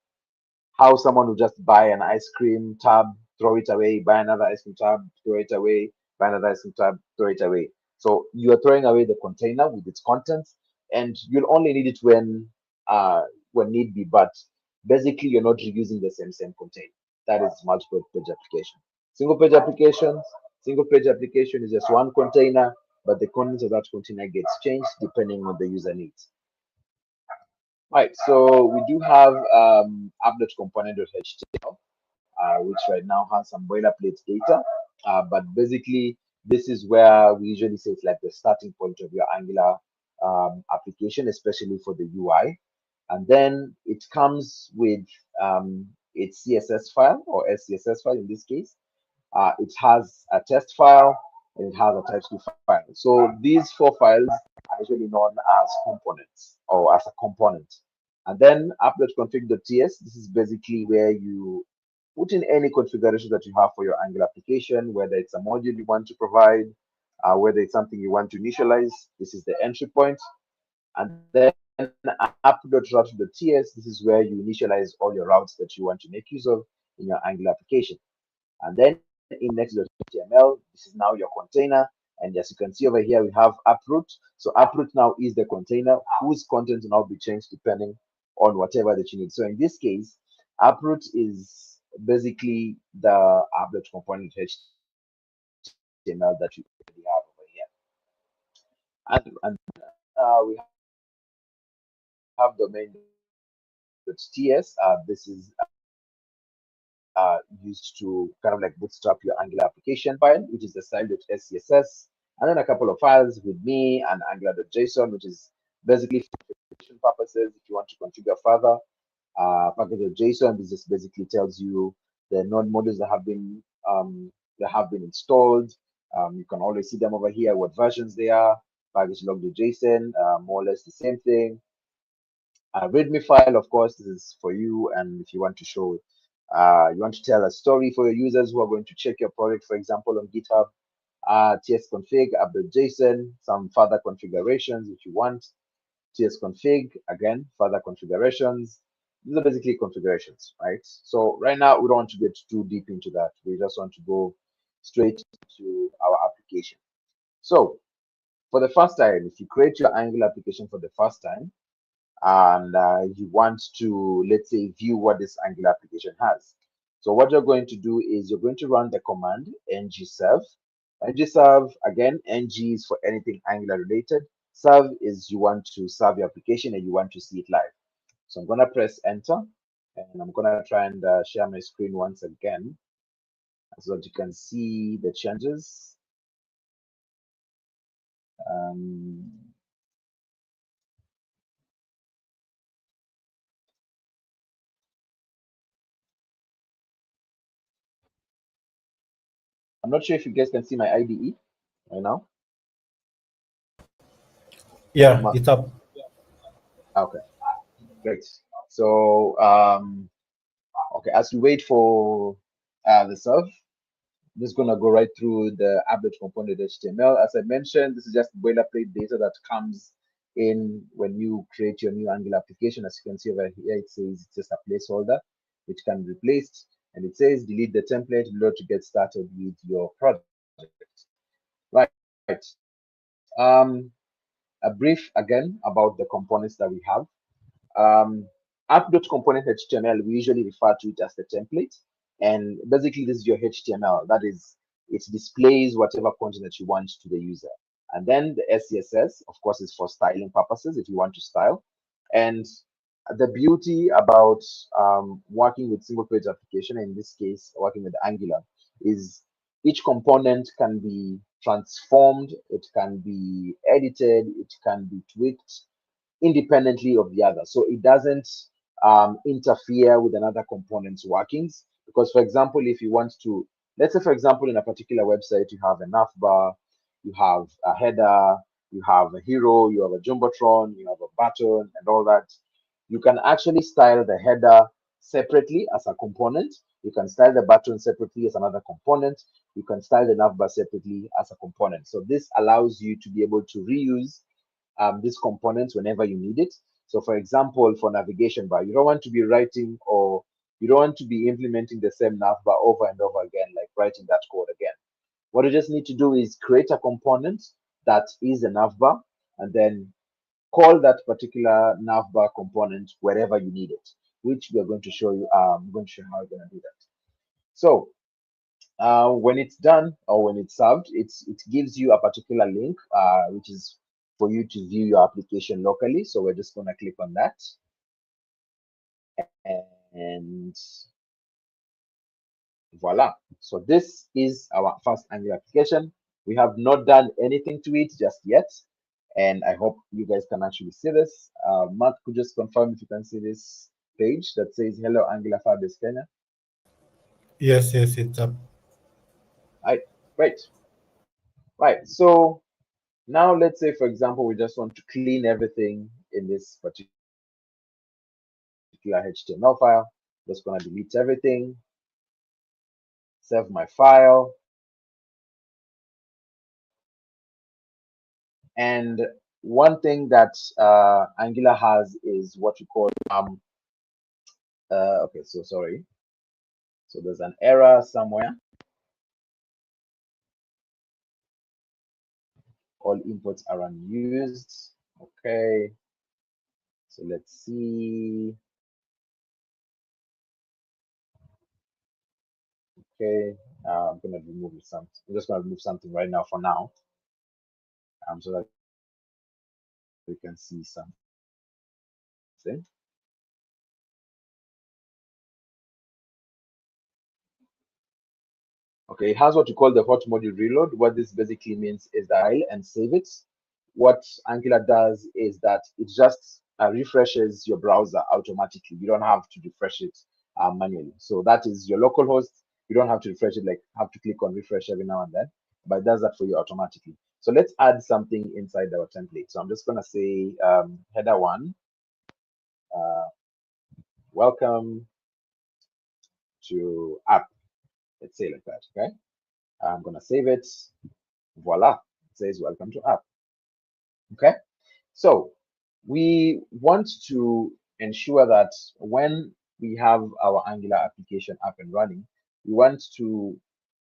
how someone would just buy an ice cream tub, throw it away, buy another ice cream tub, throw it away, buy another ice cream tub, throw it away. So you are throwing away the container with its contents, and you'll only need it when need be. But basically, you're not reusing the same container. That is multiple page application. Single page application is just one container. but the contents of that container gets changed depending on the user needs. Right, so we do have applet component.html, which right now has some boilerplate data, but basically this is where we usually say it's like the starting point of your Angular application, especially for the UI. And then it comes with its CSS file or SCSS file in this case. It has a test file and it has a TypeScript file. So these 4 files are usually known as components or as a component. And then applet config.ts, this is basically where you put in any configuration that you have for your Angular application, whether it's a module you want to provide, whether it's something you want to initialize. This is the entry point. And then app.route.ts, this is where you initialize all your routes that you want to make use of in your Angular application. And then index.html, this is now your container. And as you can see over here, we have approot. So approot now is the container whose content will now be changed depending on whatever that you need. So in this case, approot is basically the applet component HTML that you already have over here. And we have domain.ts. This is used to kind of like bootstrap your Angular application file, which is the style.scss, and then a couple of files with me and angular.json, which is basically for configuration purposes. If you want to configure further, package.json, this just basically tells you the node modules that have been installed. You can always see them over here, what versions they are. Package log.json, more or less the same thing. README file, of course, this is for you, and if you want to show you want to tell a story for your users who are going to check your product, for example, on GitHub, tsconfig, app.json, some further configurations if you want, tsconfig, again, further configurations. These are basically configurations, right? So right now, we don't want to get too deep into that. We just want to go straight to our application. So for the first time, if you create your Angular application for the first time, and you want to, let's say, view what this Angular application has. So what you're going to do is you're going to run the command ng-serve. ng-serve, again, ng is for anything Angular related. Serve is you want to serve your application and you want to see it live. So I'm going to press enter, and I'm going to try and share my screen once again so that you can see the changes. I'm not sure if you guys can see my IDE right now. Yeah, it's up. Okay, great. So, okay, as we wait for the serve, I'm just gonna go right through the applet component HTML. As I mentioned, this is just boilerplate data that comes in when you create your new Angular application. As you can see over here, it says it's just a placeholder which can be replaced, and it says delete the template in order to get started with your project. Right. A brief again about the components that we have. App.component HTML, we usually refer to it as the template. And basically, this is your HTML. That is, it displays whatever content that you want to the user. And then the SCSS, of course, is for styling purposes if you want to style. And the beauty about working with single page application, in this case, working with Angular, is each component can be transformed, it can be edited, it can be tweaked independently of the other. So it doesn't interfere with another component's workings. Because, for example, if you want to, let's say, for example, in a particular website, you have a navbar, you have a header, you have a hero, you have a jumbotron, you have a button, and all that. You can actually style the header separately as a component. You can style the button separately as another component. You can style the navbar separately as a component. So this allows you to be able to reuse these components whenever you need it. So for example, for navigation bar, you don't want to be writing or you don't want to be implementing the same navbar over and over again, like writing that code again. What you just need to do is create a component that is a navbar and then call that particular navbar component wherever you need it, which we are going to show you. I'm going to show you how we're going to do that. So when it's done or when it's served, it gives you a particular link, which is for you to view your application locally. So we're just going to click on that. And voila. So this is our first Angular application. We have not done anything to it just yet. And I hope you guys can actually see this. Mark, could just confirm if you can see this page that says Hello Angular Firebase Kenya. Yes, it's up. Right, great. Right, so now let's say, for example, we just want to clean everything in this particular HTML file. Just gonna delete everything, save my file, and one thing that Angular has is what we call okay, so sorry. So there's an error somewhere. All inputs are unused. Okay. So let's see. Okay. I'm gonna remove something. I'm just gonna remove something right now for now. So that we can see something. Okay, it has what you call the hot module reload. What this basically means is that file and save it. What Angular does is that it just refreshes your browser automatically. You don't have to refresh it manually. So that is your local host. You don't have to refresh it, like have to click on refresh every now and then, but it does that for you automatically. So let's add something inside our template. So I'm just gonna say header one, welcome to app. Let's say like that, okay? I'm gonna save it. Voila, it says welcome to app. Okay, so we want to ensure that when we have our Angular application up and running, we want to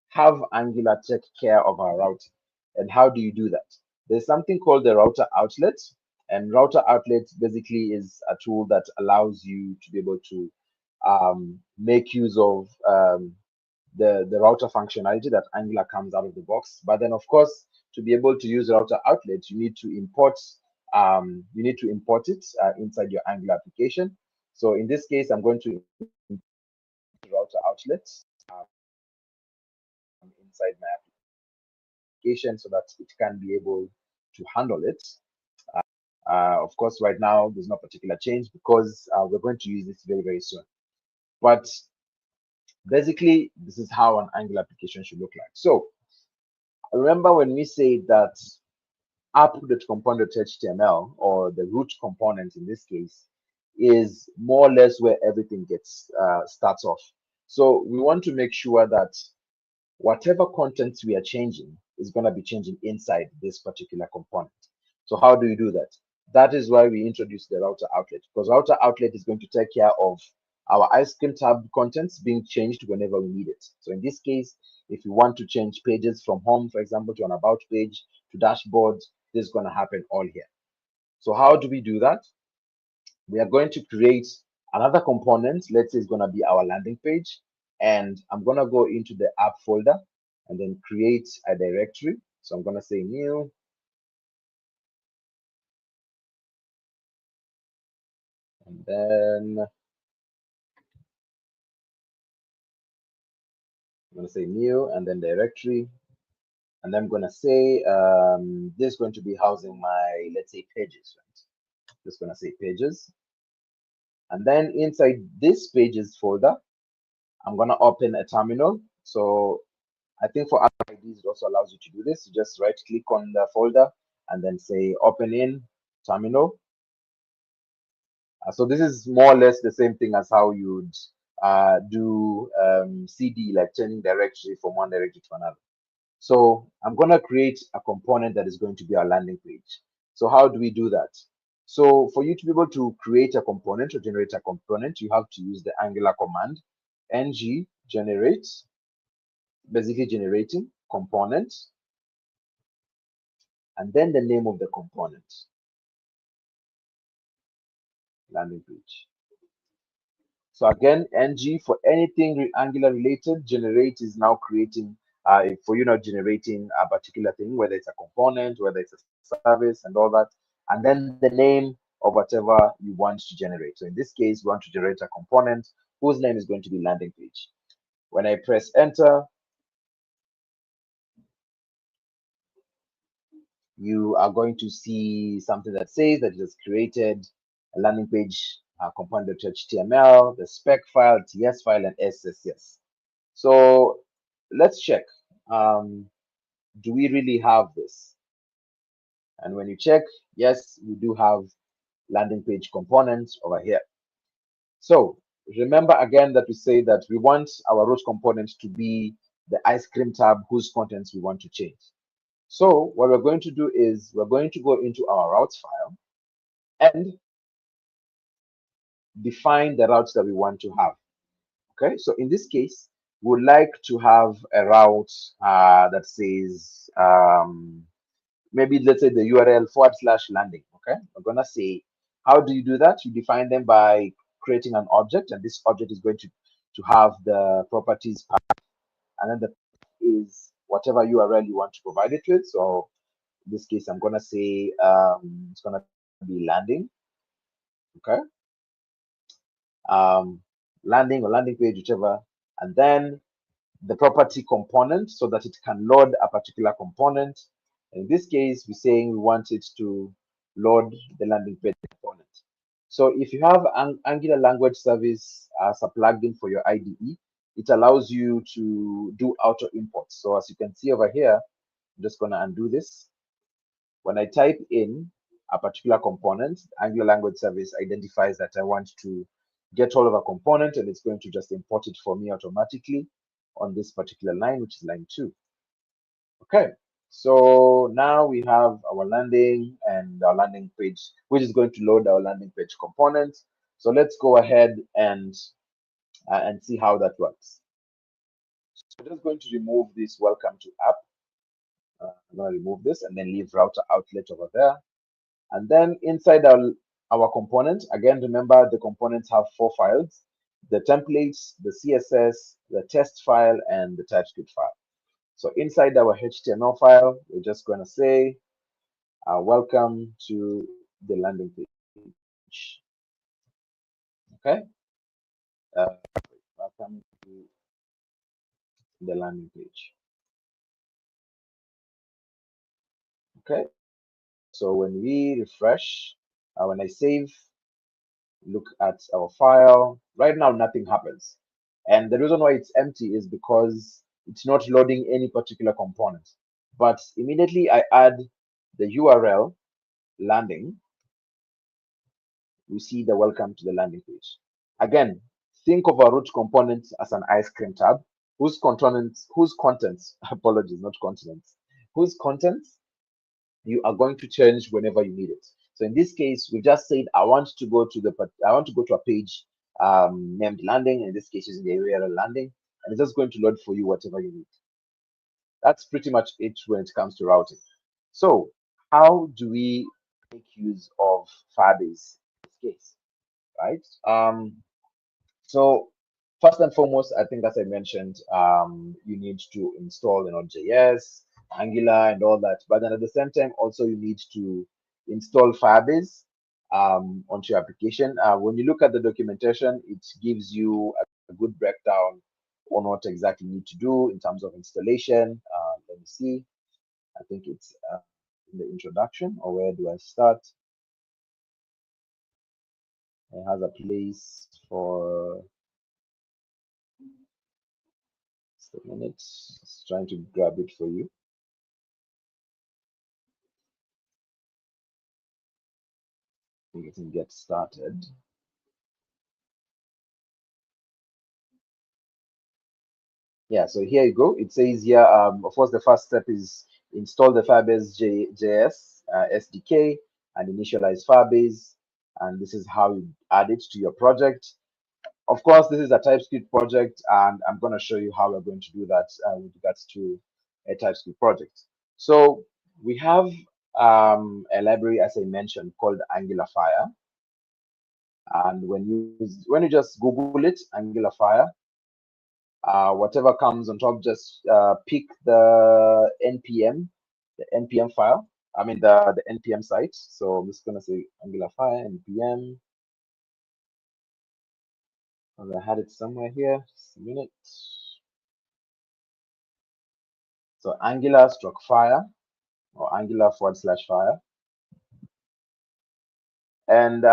have Angular take care of our routing. And how do you do that? There's something called the router outlet, and router outlet basically is a tool that allows you to be able to make use of the router functionality that Angular comes out of the box. But then, of course, to be able to use router outlet, you need to import it inside your Angular application. So in this case, I'm going to import router outlet inside my application so that it can be able to handle it. Of course, right now there's no particular change because we're going to use this very, very soon. But basically, this is how an Angular application should look like. So remember when we say that app.component.html, or the root component in this case, is more or less where everything gets starts off. So we want to make sure that whatever content we are changing is going to be changing inside this particular component. So how do you do that? That is why we introduced the router outlet, because router outlet is going to take care of our ice cream tab contents being changed whenever we need it. So in this case, if you want to change pages from home, for example, to an about page, to dashboard, this is going to happen all here. So how do we do that? We are going to create another component. Let's say it's going to be our landing page. And I'm going to go into the app folder and then create a directory. So I'm going to say new. And then I'm going to say new and then directory. And then I'm going to say this is going to be housing my, let's say, pages. Right? Just going to say pages. And then inside this pages folder, I'm going to open a terminal. So I think for other IDs, it also allows you to do this. You just right click on the folder and then say open in terminal. So this is more or less the same thing as how you'd do CD, like changing directory from one directory to another. So I'm going to create a component that is going to be our landing page. So how do we do that? So for you to be able to create a component or generate a component, you have to use the Angular command ng generate, basically generating component, and then the name of the component, landing page. So again, ng for anything Angular related, generate is now creating for you, not generating a particular thing, whether it's a component, whether it's a service and all that, and then the name of whatever you want to generate. So in this case, we want to generate a component whose name is going to be landing page. When I press enter, you are going to see something that says that it has created a landing page component.html, the spec file, TS file, and SSS. So let's check. Do we really have this? And when you check, yes, we do have landing page components over here. So remember again that we say that we want our root component to be the ice cream tab whose contents we want to change. So what we're going to do is we're going to go into our routes file and define the routes that we want to have. Okay, so in this case, we would like to have a route that says maybe let's say the URL /landing. Okay, we're gonna say, how do you do that? You define them by creating an object, and this object is going to have the properties path, and then the path is whatever URL you want to provide it with. So in this case, I'm gonna say it's gonna be landing. Okay, um, landing or landing page, whichever, and then the property component so that it can load a particular component. In this case, we're saying we want it to load the landing page component. So if you have an Angular language service as a plugin for your IDE, it allows you to do auto imports. So as you can see over here, I'm just going to undo this. When I type in a particular component, Angular language service identifies that I want to get all of a component, and it's going to just import it for me automatically on this particular line, which is line 2. Okay, so now we have our landing and our landing page, which is going to load our landing page component. So let's go ahead and see how that works. So we're just going to remove this welcome to app. I'm going to remove this and then leave router outlet over there. And then inside our component, again, remember the components have 4 files: the templates, the CSS, the test file, and the TypeScript file. So inside our HTML file, we're just going to say, welcome to the landing page. Okay. Welcome to the landing page. Okay. So when we refresh, when I save, look at our file, right now nothing happens. And the reason why it's empty is because it's not loading any particular component. But immediately I add the URL landing, we see the welcome to the landing page. Again, think of our root component as an ice cream tab whose contents, apologies, not continents, whose contents you are going to change whenever you need it. So in this case, we just said I want to go to a page named landing. In this case, using the URL landing, and it's just going to load for you whatever you need. That's pretty much it when it comes to routing. So how do we make use of Firebase in this case, right? So first and foremost, I think as I mentioned, you need to install JS, Angular, and all that. But then at the same time, also you need to install Firebase onto your application. When you look at the documentation, it gives you a good breakdown on what exactly you need to do in terms of installation. Let me see. I think it's in the introduction, or where do I start? It has a place for just a minute. Just trying to grab it for you. We can get started. Yeah, so here you go. It says here, of course, the first step is install the Firebase JS SDK and initialize Firebase. And this is how you add it to your project. Of course, this is a TypeScript project, and I'm going to show you how we're going to do that with regards to a TypeScript project. So we have a library, as I mentioned, called Angular Fire. And when you just Google it, Angular Fire, whatever comes on top, just pick the npm file. I mean the npm site. So I'm just gonna say Angular Fire npm. And I had it somewhere here. Just a minute. So Angular stroke fire, or Angular / fire. And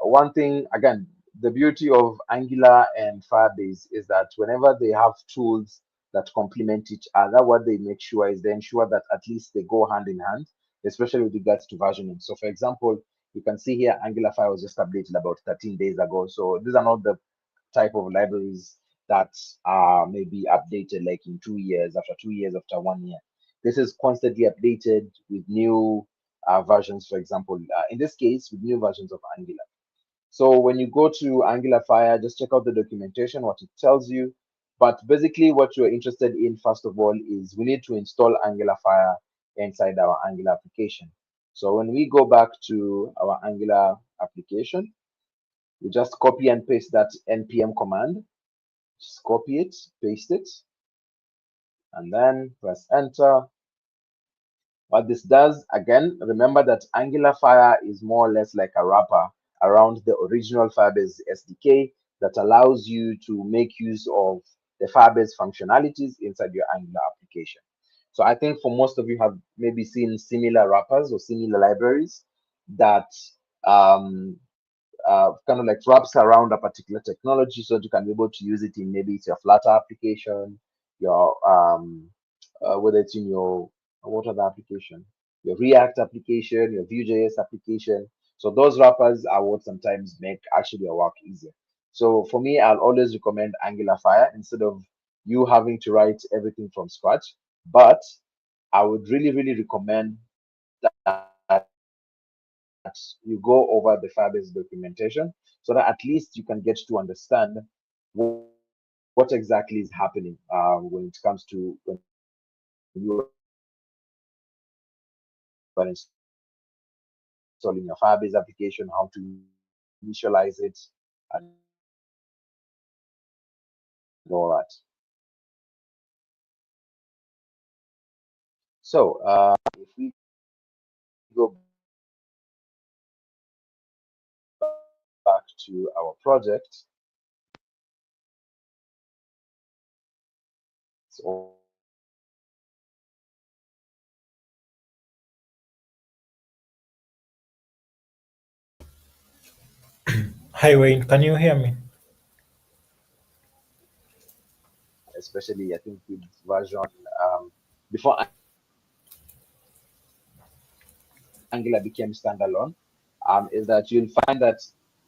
one thing, again, the beauty of Angular and Firebase is that whenever they have tools that complement each other, what they make sure is they ensure that at least they go hand in hand, especially with regards to versioning. So, for example, you can see here Angular Fire was just updated about 13 days ago. So these are not the type of libraries that are maybe updated like in 2 years, after 2 years, after 1 year. This is constantly updated with new versions, for example, in this case, with new versions of Angular. So when you go to Angular Fire, just check out the documentation, what it tells you. But basically, what you're interested in, first of all, is we need to install Angular Fire inside our Angular application. So when we go back to our Angular application, we just copy and paste that npm command. Just copy it, paste it, and then press enter. What this does, again, remember that Angular Fire is more or less like a wrapper around the original Firebase SDK that allows you to make use of the Firebase functionalities inside your Angular application. So I think for most of you have maybe seen similar wrappers or similar libraries that kind of like wraps around a particular technology so that you can be able to use it in maybe it's your Flutter application, your whether it's in your what other application, your React application, your Vue.js application. So those wrappers are what sometimes make actually your work easier. So for me, I'll always recommend Angular Fire instead of you having to write everything from scratch. But I would really, really recommend that you go over the Firebase documentation so that at least you can get to understand what exactly is happening when it comes to when you are installing your Firebase application, how to initialize it, and all that. So if we go back to our project, it's Hi Wayne, can you hear me? especially I think with version before Angular became standalone, is that you'll find that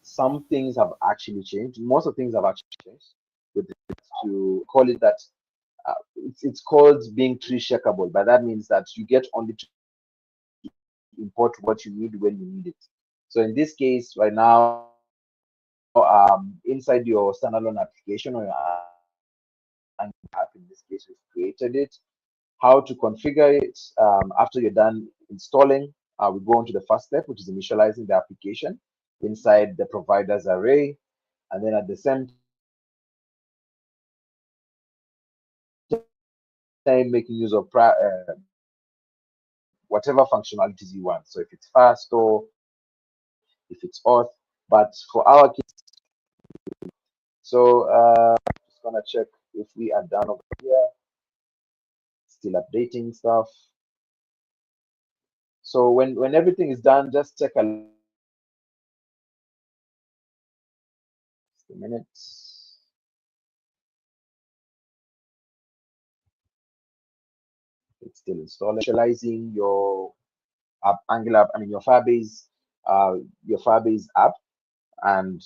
some things have actually changed. Most of the things have actually changed with regards to call it that it's called being tree shakeable, but that means that you get only to import what you need when you need it. So in this case, right now, inside your standalone application or your app, in this case, we've created it. How to configure it after you're done installing, we go on to the first step, which is initializing the application inside the providers array, and then at the same time making use of whatever functionalities you want. So if it's Firestore, if it's auth, but for our case, so just gonna check if we are done over here. Still updating stuff. So when everything is done, just take a minute. It's still installing. Initializing your app, Angular, I mean your Firebase app, and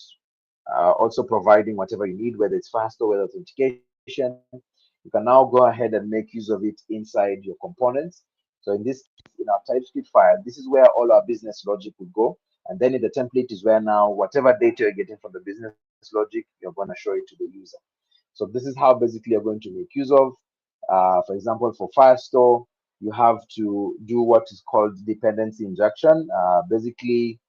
also providing whatever you need, whether it's faster, whether authentication. You can now go ahead and make use of it inside your components. So in this, in our TypeScript file, this is where all our business logic would go. And then in the template is where now whatever data you're getting from the business logic, you're going to show it to the user. So this is how basically you're going to make use of. For example, for Firestore, you have to do what is called dependency injection. Basically,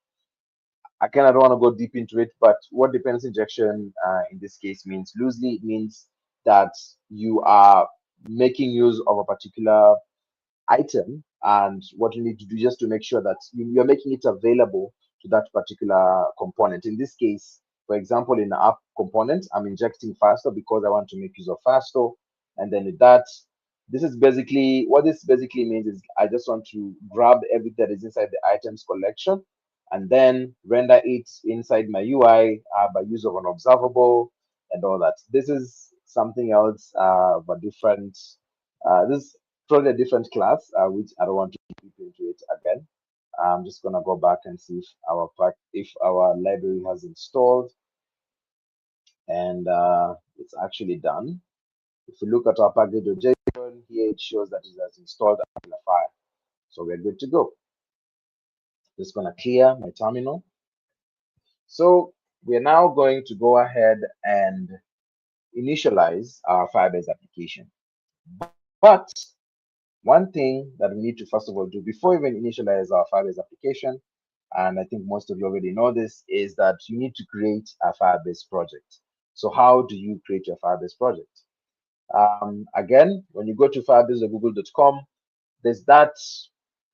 Again, I don't want to go deep into it, but what dependency injection in this case means loosely, it means that you are making use of a particular item, and what you need to do just to make sure that you're making it available to that particular component. In this case, for example, in the app component, I'm injecting Firestore because I want to make use of Firestore. And then with that, this is basically what this basically means is I just want to grab everything that is inside the items collection and then render it inside my UI by use of an observable and all that. This is something else, but different. This probably a different class, which I don't want to deep into it again. I'm just gonna go back and see if our library has installed, and it's actually done. If you look at our package.json here, it shows that it has installed Angular Fire, so we're good to go. Just gonna clear my terminal. So we're now going to go ahead and initialize our Firebase application. But one thing that we need to first of all do before even initialize our Firebase application, and I think most of you already know this, is that you need to create a Firebase project. So how do you create your Firebase project? Again, when you go to firebase.google.com, there's that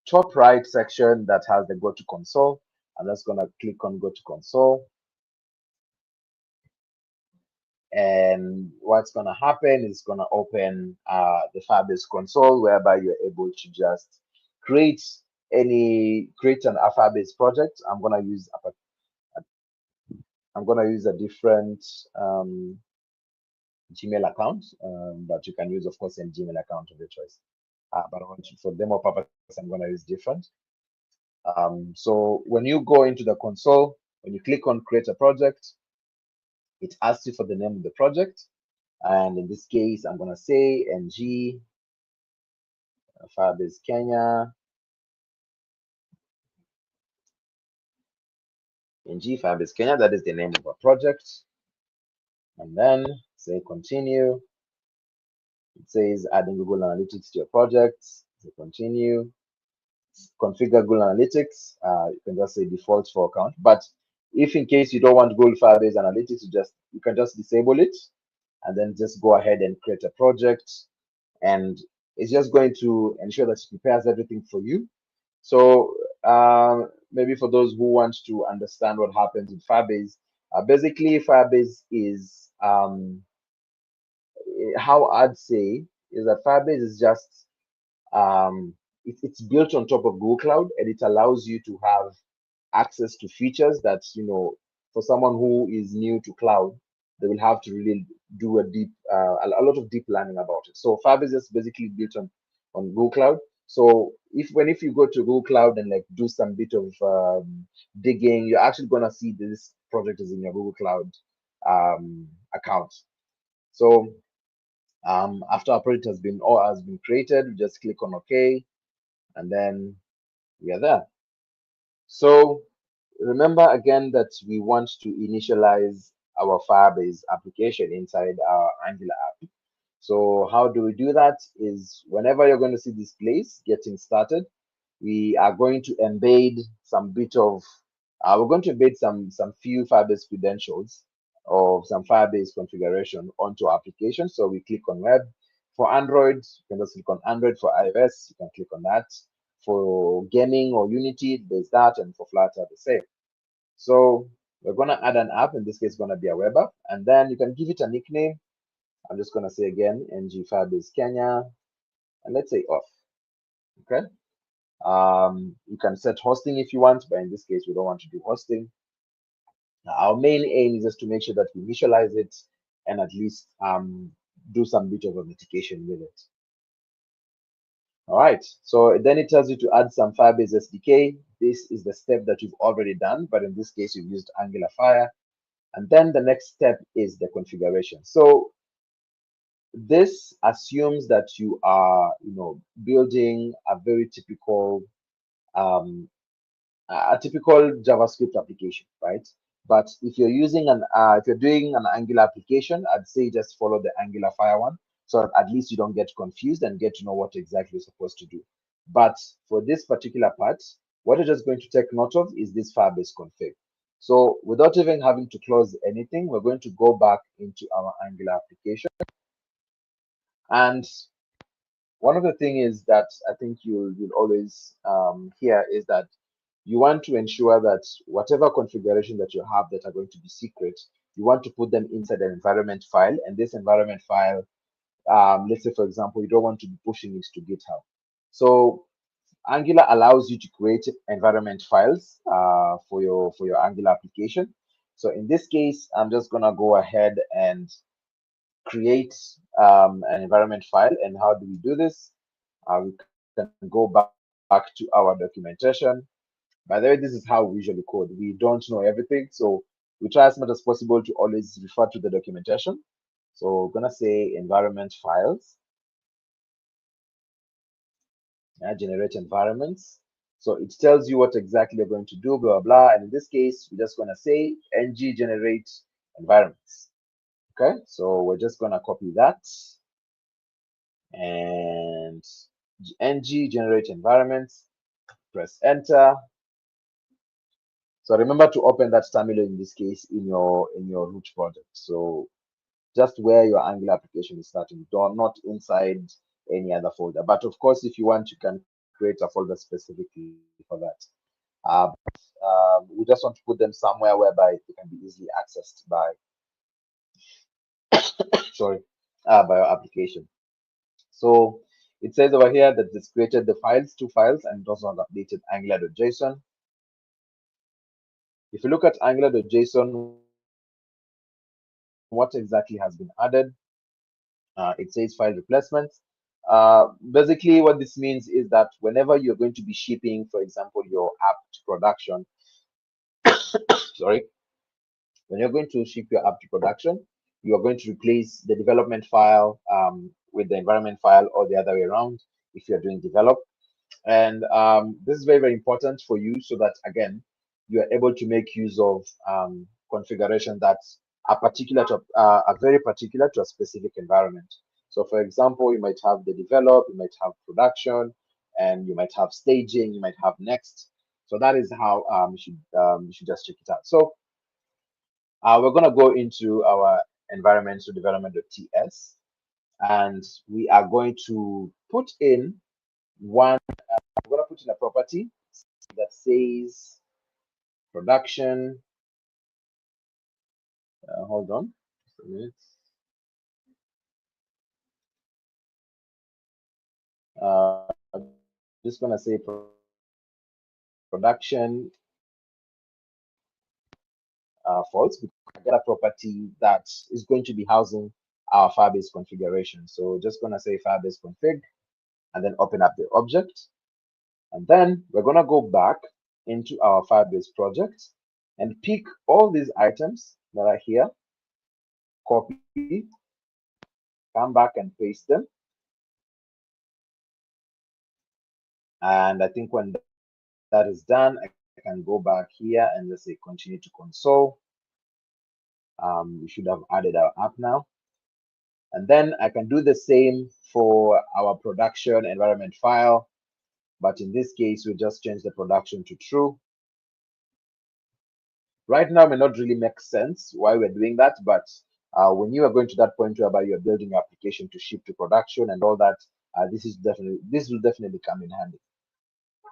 top right section that has the go to console. I'm just going to click on go to console. And what's going to happen is going to open the Firebase console, whereby you're able to just create an Firebase project. I'm going to use a different Gmail account, but you can use, of course, any Gmail account of your choice. But I want to, for demo purpose, I'm going to use different. So when you go into the console, when you click on create a project, it asks you for the name of the project. And in this case, I'm going to say NG Firebase Kenya. NG Firebase Kenya, that is the name of our project. And then say continue. It says adding Google Analytics to your project. Say continue. Configure Google Analytics. You can just say default for account. But if in case you don't want Google Firebase Analytics, you can just disable it and then just go ahead and create a project. And it's just going to ensure that it prepares everything for you. So maybe for those who want to understand what happens with Firebase, basically Firebase is how I'd say is that Firebase is just it's built on top of Google Cloud, and it allows you to have access to features that, for someone who is new to cloud, they will have to really do a lot of deep learning about it. So Firebase is basically built on Google Cloud. So if you go to Google Cloud and like do some bit of digging, you're actually gonna see this project is in your Google Cloud account. So after our project has been created, we just click on OK, and then we are there. So remember again that we want to initialize our Firebase application inside our Angular app. So how do we do that is whenever you're going to see this place getting started, we are going to embed we're going to embed some few Firebase credentials or some Firebase configuration onto our application. So we click on web. For Android, you can just click on Android. For iOS, you can click on that. For gaming or Unity, there's that, and for Flutter, the same. So we're going to add an app. In this case, it's going to be a web app, and then you can give it a nickname. I'm just going to say again, NG Firebase Kenya, and let's say off. Okay. You can set hosting if you want, but in this case, we don't want to do hosting. Now, our main aim is just to make sure that we initialize it and at least do some bit of authentication with it. All right, so then it tells you to add some Firebase SDK. This is the step that you've already done, but in this case, you've used Angular Fire. And then the next step is the configuration. So this assumes that you are, building a very typical, JavaScript application, right? But if you're using if you're doing an Angular application, I'd say just follow the Angular Fire one, so at least you don't get confused and get to know what exactly you're supposed to do. But for this particular part, what you're just going to take note of is this Firebase config. So without even having to close anything, we're going to go back into our Angular application. And one of the things is that I think you'll always hear is that you want to ensure that whatever configuration that you have that are going to be secret, you want to put them inside an environment file. And this environment file, let's say, for example, you don't want to be pushing it to GitHub. So Angular allows you to create environment files for your Angular application. So in this case, I'm just gonna go ahead and create an environment file. And how do we do this? We can go back to our documentation. By the way, this is how we usually code. We don't know everything, so we try as much as possible to always refer to the documentation. So we're gonna say environment files, generate environments. So it tells you what exactly you're going to do, blah, blah, blah. And in this case, we're just gonna say ng generate environments. Okay, so we're just gonna copy that and ng generate environments, press enter. So remember to open that terminal in this case in your root project. So just where your Angular application is starting, not inside any other folder. But of course, if you want, you can create a folder specifically for that. We just want to put them somewhere whereby they can be easily accessed by sorry by your application. So it says over here that it's created the files, 2 files, and it also has updated angular.json. If you look at angular.json, what exactly has been added? It says file replacements. Basically, what this means is that whenever you're going to be shipping, for example, your app to production, sorry, when you're going to ship your app to production, you are going to replace the development file with the environment file or the other way around if you're doing develop. And this is very, very important for you so that, again, you are able to make use of configuration that are particular to, are very particular to a specific environment. So for example, you might have the develop, you might have production, and you might have staging, you might have next. So that is how you should just check it out. So we're going to go into our environmental development.ts, and we are going to put in we're going to put in a property that says production. Hold on just a minute. Just going to say production false, because I get a property that is going to be housing our Firebase configuration. So just going to say Firebase config and then open up the object. And then we're going to go back into our Firebase project and pick all these items that are here, copy, come back and paste them. And I think when that is done, I can go back here and let's say continue to console. We should have added our app now. And then I can do the same for our production environment file. But in this case, we just change the production to true. Right now, it may not really make sense why we're doing that, but when you are going to that point whereby you're building your application to ship to production and all that, this will definitely come in handy.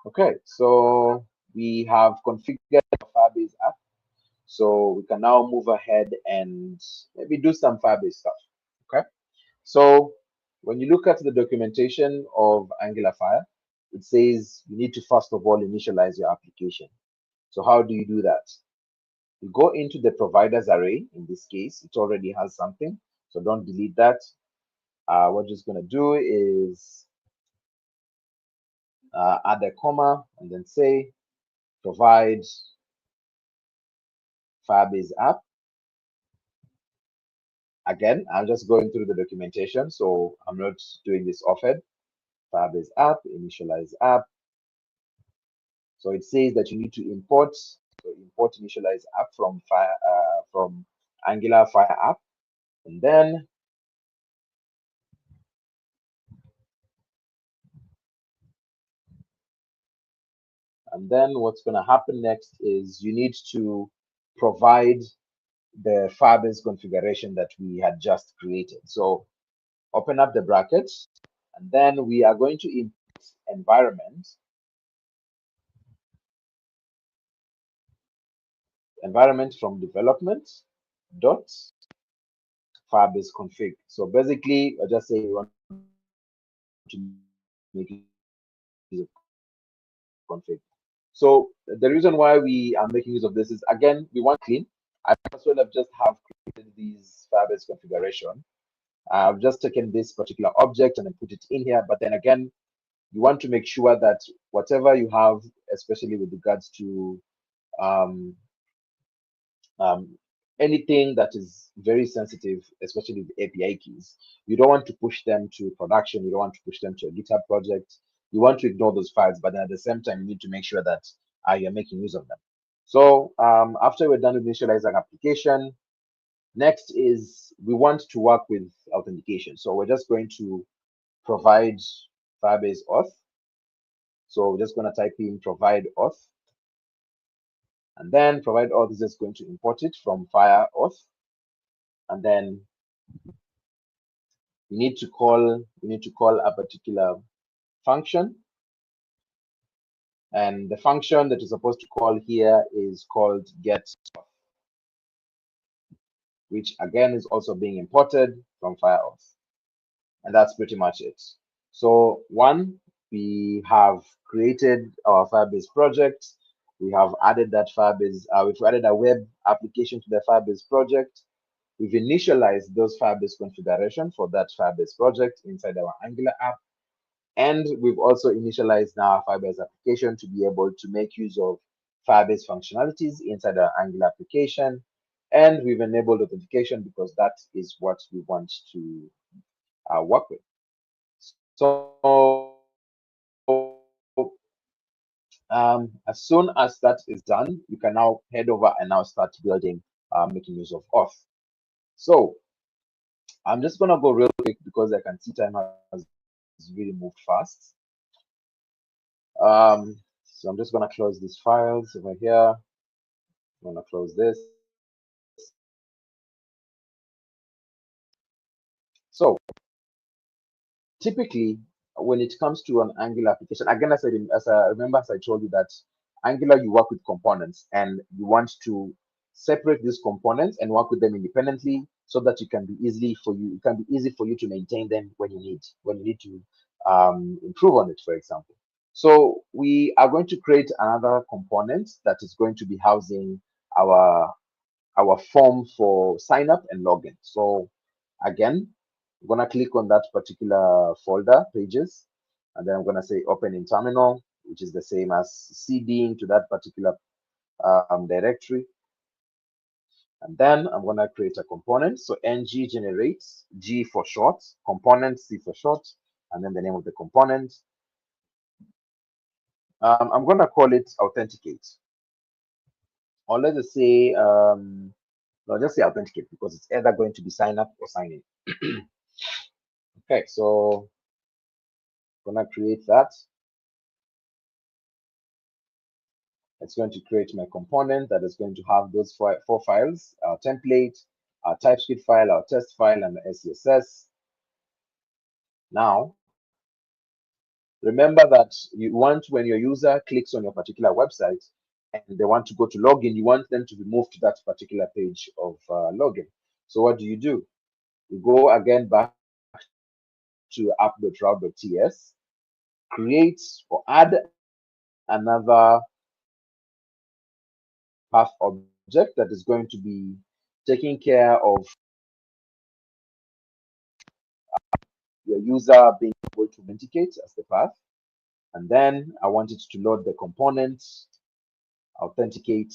Okay, so we have configured the Firebase app. So we can now move ahead and maybe do some Firebase stuff. Okay, so when you look at the documentation of Angular Fire, it says you need to first of all initialize your application. So how do you do that? You go into the providers array. In this case, it already has something, so don't delete that. What we're just going to do is add a comma and then say provide Firebase app. Again, I'm just going through the documentation, so I'm not doing this often. Firebase app, initialize app. So it says that you need to import, so import initialize app from Angular Fire app, and then what's going to happen next is you need to provide the Firebase configuration that we had just created. So open up the brackets, and then we are going to import environment from development dot Firebase config. So basically, I just say we want to make use of config. So the reason why we are making use of this is, again, we want clean. I as well have just have created these Firebase configuration. I've just taken this particular object and I put it in here. But then again, you want to make sure that whatever you have, especially with regards to um, um, anything that is very sensitive, especially the API keys, you don't want to push them to production. You don't want to push them to a GitHub project. You want to ignore those files, but then at the same time, you need to make sure that you're making use of them. So after we're done with initializing application, next is we want to work with authentication. So we're just going to provide Firebase auth. So we're just going to type in provide auth. And then provide auth is just going to import it from Fire auth. And then we need to call a particular function. And the function that you're supposed to call here is called get, which again is also being imported from FireAuth. And that's pretty much it. So one, we have created our Firebase project. We have added that Firebase, we've added a web application to the Firebase project. We've initialized those Firebase configuration for that Firebase project inside our Angular app. And we've also initialized now Firebase application to be able to make use of Firebase functionalities inside our Angular application. And we've enabled authentication because that is what we want to work with. So as soon as that is done, you can now head over and now start building, making use of auth. So I'm just going to go real quick because I can see time has really moved fast. So I'm just going to close these files over here. I'm going to close this. So typically, when it comes to an Angular application, again, as I remember, as I told you that Angular, you work with components and you want to separate these components and work with them independently so that it can be easy for you to maintain them when you need to improve on it, for example. So we are going to create another component that is going to be housing our form for sign up and login. So again, I'm gonna click on that particular folder, pages, and then I'm gonna say open in terminal, which is the same as cding to that particular directory. And then I'm gonna create a component. So ng generates, G for short, component, C for short, and then the name of the component. I'm gonna call it authenticate. Or let's just say, no, just say authenticate because it's either going to be sign up or sign in. Okay, so I'm gonna create that. It's going to create my component that is going to have those four files: our template, our TypeScript file, our test file, and the SCSS. Now, remember that you want, when your user clicks on your particular website and they want to go to login, you want them to be moved to that particular page of login. So what do? You go again back to app.route.ts, create or add another path object that is going to be taking care of your user being able to authenticate as the path. And then I want it to load the components, authenticate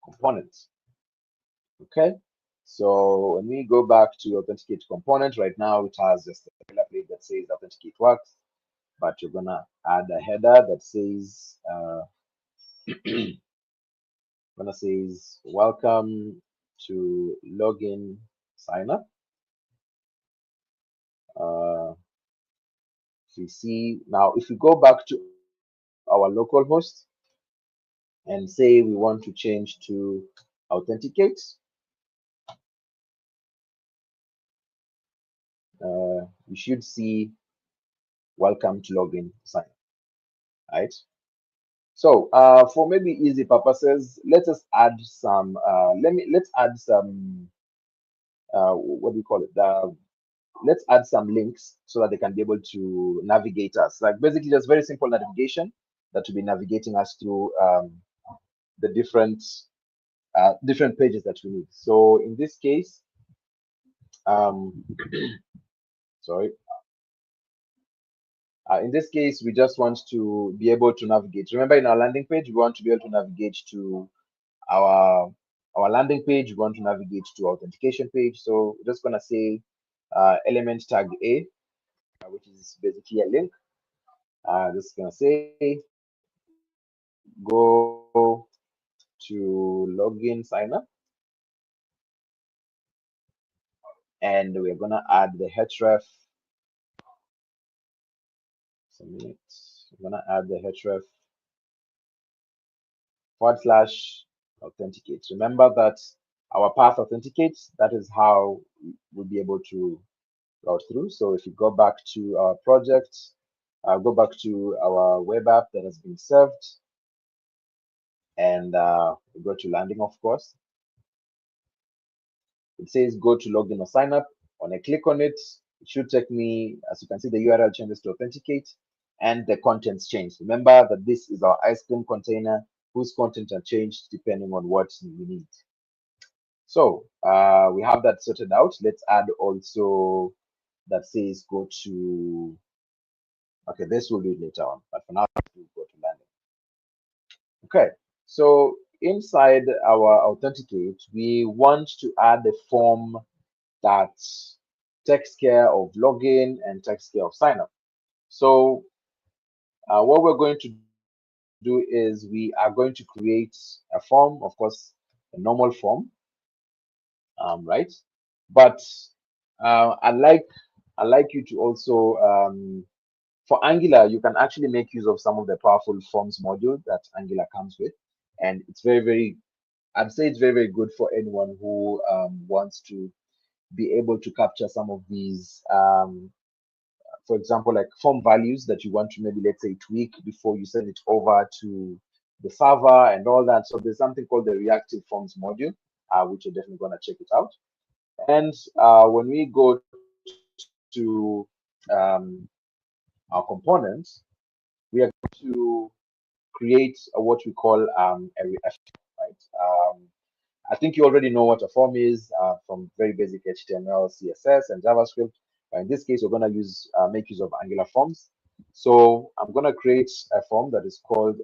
components. Okay. So when we go back to authenticate component, right now it has just a template that says authenticate works, but you're gonna add a header that says welcome to login sign up. So you see now, if we go back to our local host, and say we want to change to authenticate. You should see welcome to login sign, right? So for maybe easy purposes, let us add some let's add some what do you call it, let's add some links so that they can be able to navigate us, like basically just very simple navigation that will be navigating us through the different pages that we need. So in this case, sorry, in this case, we just want to be able to navigate. Remember, in our landing page, we want to be able to navigate to our landing page. We want to navigate to authentication page. So we're just gonna say element tag A, which is basically a link. Just gonna say go to login sign up, and we're gonna add the href. Submit. We're gonna add the href / authenticate. Remember that our path authenticates. That is how we'll be able to route through. So if you go back to our project, go back to our web app that has been served, and we go to landing, of course. It says go to login or sign up. When I click on it, it should take me, as you can see, the URL changes to authenticate and the contents change. Remember that this is our ice cream container whose content are changed depending on what we need. So we have that sorted out. Let's add also that says go to, okay, this will do it later on, but for now, we'll go to landing. Okay, so inside our authenticate, we want to add a form that takes care of login and takes care of sign up. So what we're going to do is we are going to create a form, of course, a normal form, right? But I like you to also for Angular, you can actually make use of some of the powerful forms module that Angular comes with, and it's I'd say it's very good for anyone who wants to be able to capture some of these, for example, like form values that you want to maybe, let's say, tweak before you send it over to the server and all that. So there's something called the reactive forms module, which you're definitely going to check it out. And when we go to our components, we are going to create what we call a right? I think you already know what a form is from very basic HTML, CSS, and JavaScript. But in this case, we're going to make use of Angular forms. So I'm going to create a form that is called,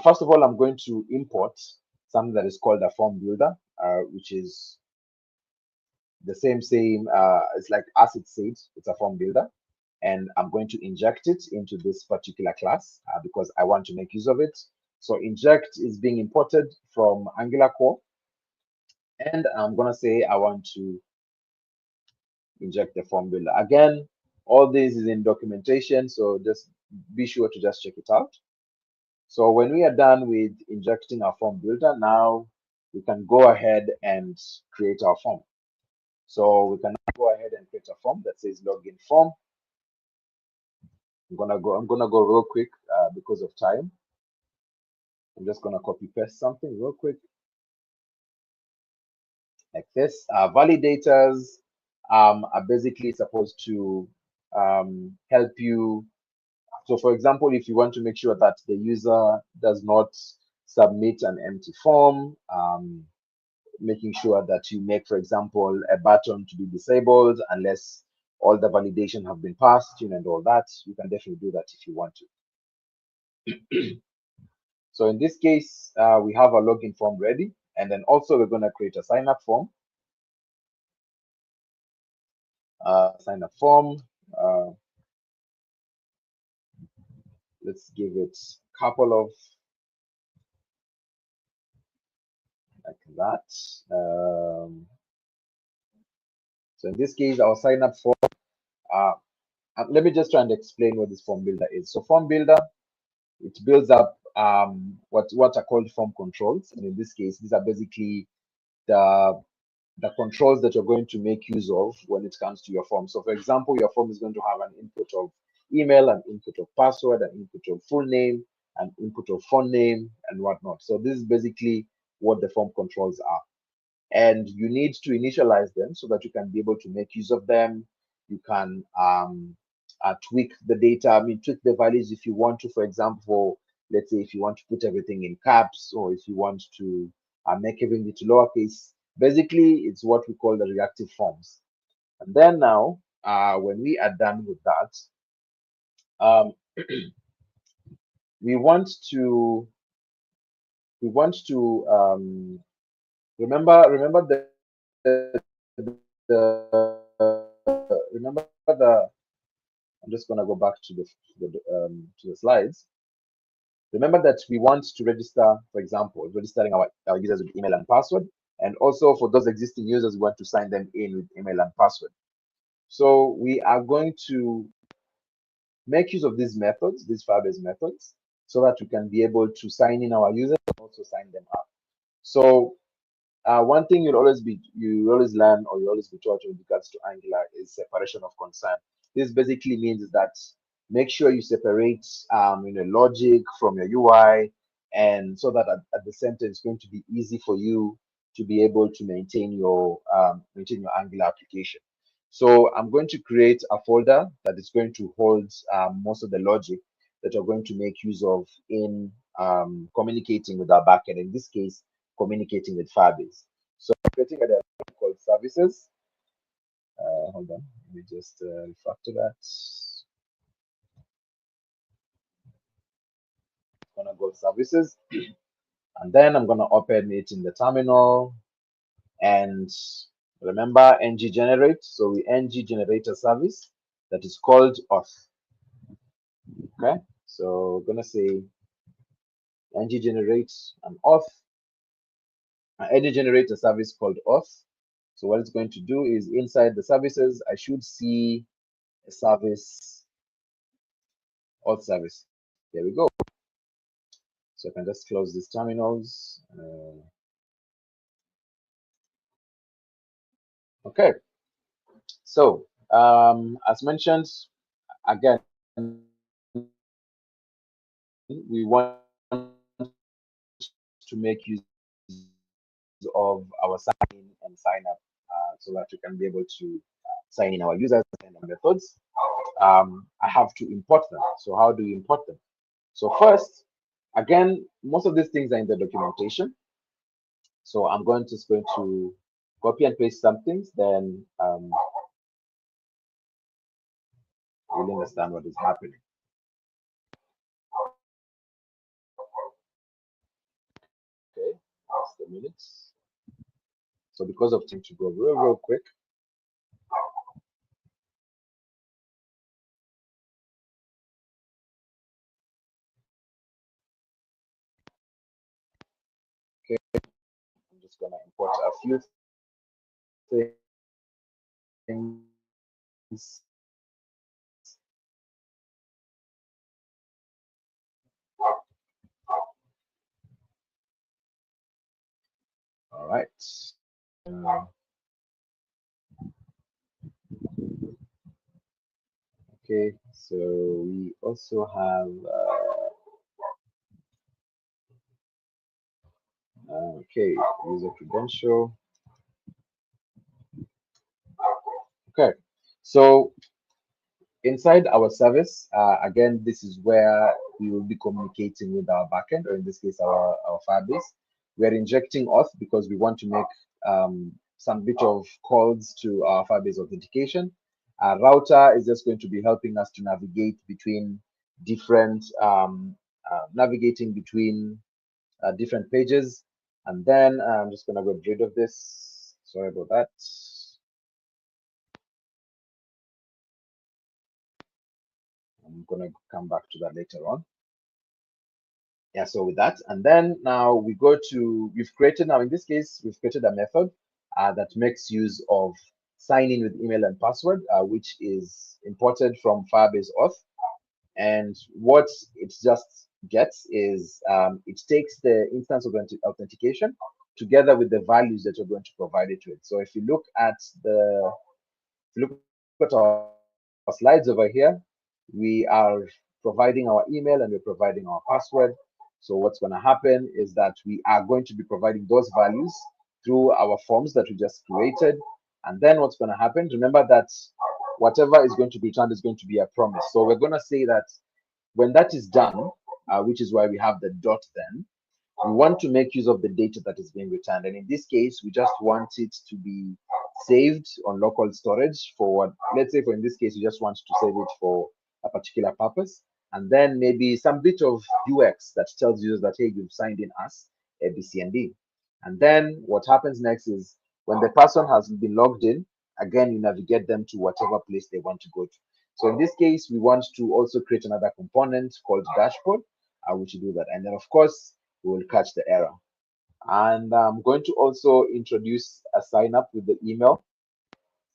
first of all, I'm going to import something that is called a form builder, which is the same, it's like as it says, it's a form builder. And I'm going to inject it into this particular class because I want to make use of it. So inject is being imported from Angular core. And I'm going to say I want to inject the form builder. Again, all this is in documentation, so just be sure to just check it out. So when we are done with injecting our form builder, now we can go ahead and create our form. So we can go ahead and create a form that says login form. I'm gonna go real quick because of time. I'm just gonna copy paste something real quick like this. Validators are basically supposed to help you. So for example, if you want to make sure that the user does not submit an empty form, making sure that you make, for example, a button to be disabled unless all the validation have been passed, and all that, you can definitely do that if you want to. So in this case, we have a login form ready, and then also we're going to create a sign up form. Sign up form. Let's give it a couple of like that. So in this case, our sign up form. Let me just try and explain what this form builder is. So form builder, it builds up what are called form controls, and in this case, these are basically the controls that you're going to make use of when it comes to your form. So, for example, your form is going to have an input of email, an input of password, an input of full name, an input of phone name, and whatnot. So, this is basically what the form controls are. And you need to initialize them so that you can be able to make use of them. You can tweak the data, tweak the values if you want to. For example, let's say if you want to put everything in caps, or if you want to make everything into lowercase. Basically, it's what we call the reactive forms. And then now, when we are done with that, we want to remember I'm just gonna go back to the slides. Remember that we want to register, for example, registering our users with email and password, and also for those existing users, we want to sign them in with email and password. So we are going to make use of these methods, these Firebase methods, so that we can be able to sign in our users and also sign them up. So one thing you always learn, or you always be taught with regards to Angular, is separation of concern. This basically means that make sure you separate logic from your UI, and so that at the center it's going to be easy for you to be able to maintain your Angular application. So I'm going to create a folder that is going to hold most of the logic that you're going to make use of in communicating with our backend. In this case, communicating with Firebase. So I'm creating a directory called services. Hold on, let me just refactor that. I'm gonna go services, and then I'm gonna open it in the terminal. And remember ng generate. So we ng generate a service that is called auth. Okay, so we're gonna say ng generate an auth. Ng generate a service called auth. So what it's going to do is inside the services, I should see a service, auth service. There we go. So I can just close these terminals. Okay. So as mentioned, again, we want to make use of our sign in and sign up so that we can be able to sign in our users and our methods. I have to import them. So how do you import them? So first, again, most of these things are in the documentation. So I'm just going to copy and paste some things, then you'll understand what is happening. Okay, just a minute. So because of time to go real quick. Okay, I'm just gonna import a few things. All right. Okay, so we also have okay, user credential. Okay, so inside our service, again, this is where we will be communicating with our backend, or in this case, our Firebase. We're injecting auth because we want to make some bit of calls to our Firebase authentication. Our router is just going to be helping us to navigate between different, navigating between different pages. And then I'm just going to get rid of this. Sorry about that. I'm going to come back to that later on. Yeah, so with that, and then now we go to, we've created, now in this case, we've created a method that makes use of signing with email and password, which is imported from Firebase Auth. And what it's just gets is it takes the instance of authentication together with the values that you're going to provide it with. So if you look at our slides over here, we are providing our email and we're providing our password. So what's going to happen is that we are going to be providing those values through our forms that we just created. And then what's going to happen, remember that whatever is going to be returned is going to be a promise. So we're going to say that when that is done, which is why we have the dot then, we want to make use of the data that is being returned. And in this case, we just want it to be saved on local storage for what, let's say for in this case, we just want to save it for a particular purpose. And then maybe some bit of UX that tells users that, hey, you've signed in as A, B, C, and D. And then what happens next is when the person has been logged in, again, you navigate them to whatever place they want to go to. So in this case, we want to also create another component called dashboard, which will do that. And then, of course, we will catch the error. And I'm going to also introduce a sign up with the email,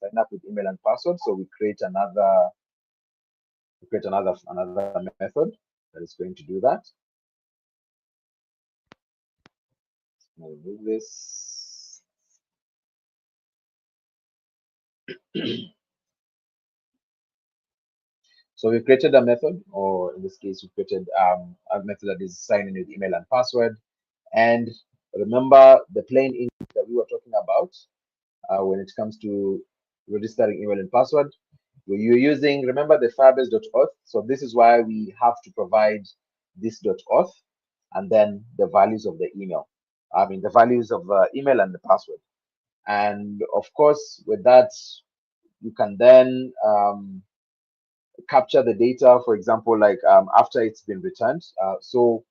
sign up with email and password. So we create another method that is going to do that. I'll do this. So we created a method, or in this case, we created a method that is sign in with email and password. And remember the plain English that we were talking about when it comes to registering email and password. You're using, remember the firebase.auth. So this is why we have to provide this .auth and then the values of the email. I mean, the values of the email and the password. And of course, with that, you can then capture the data, for example, like after it's been returned. So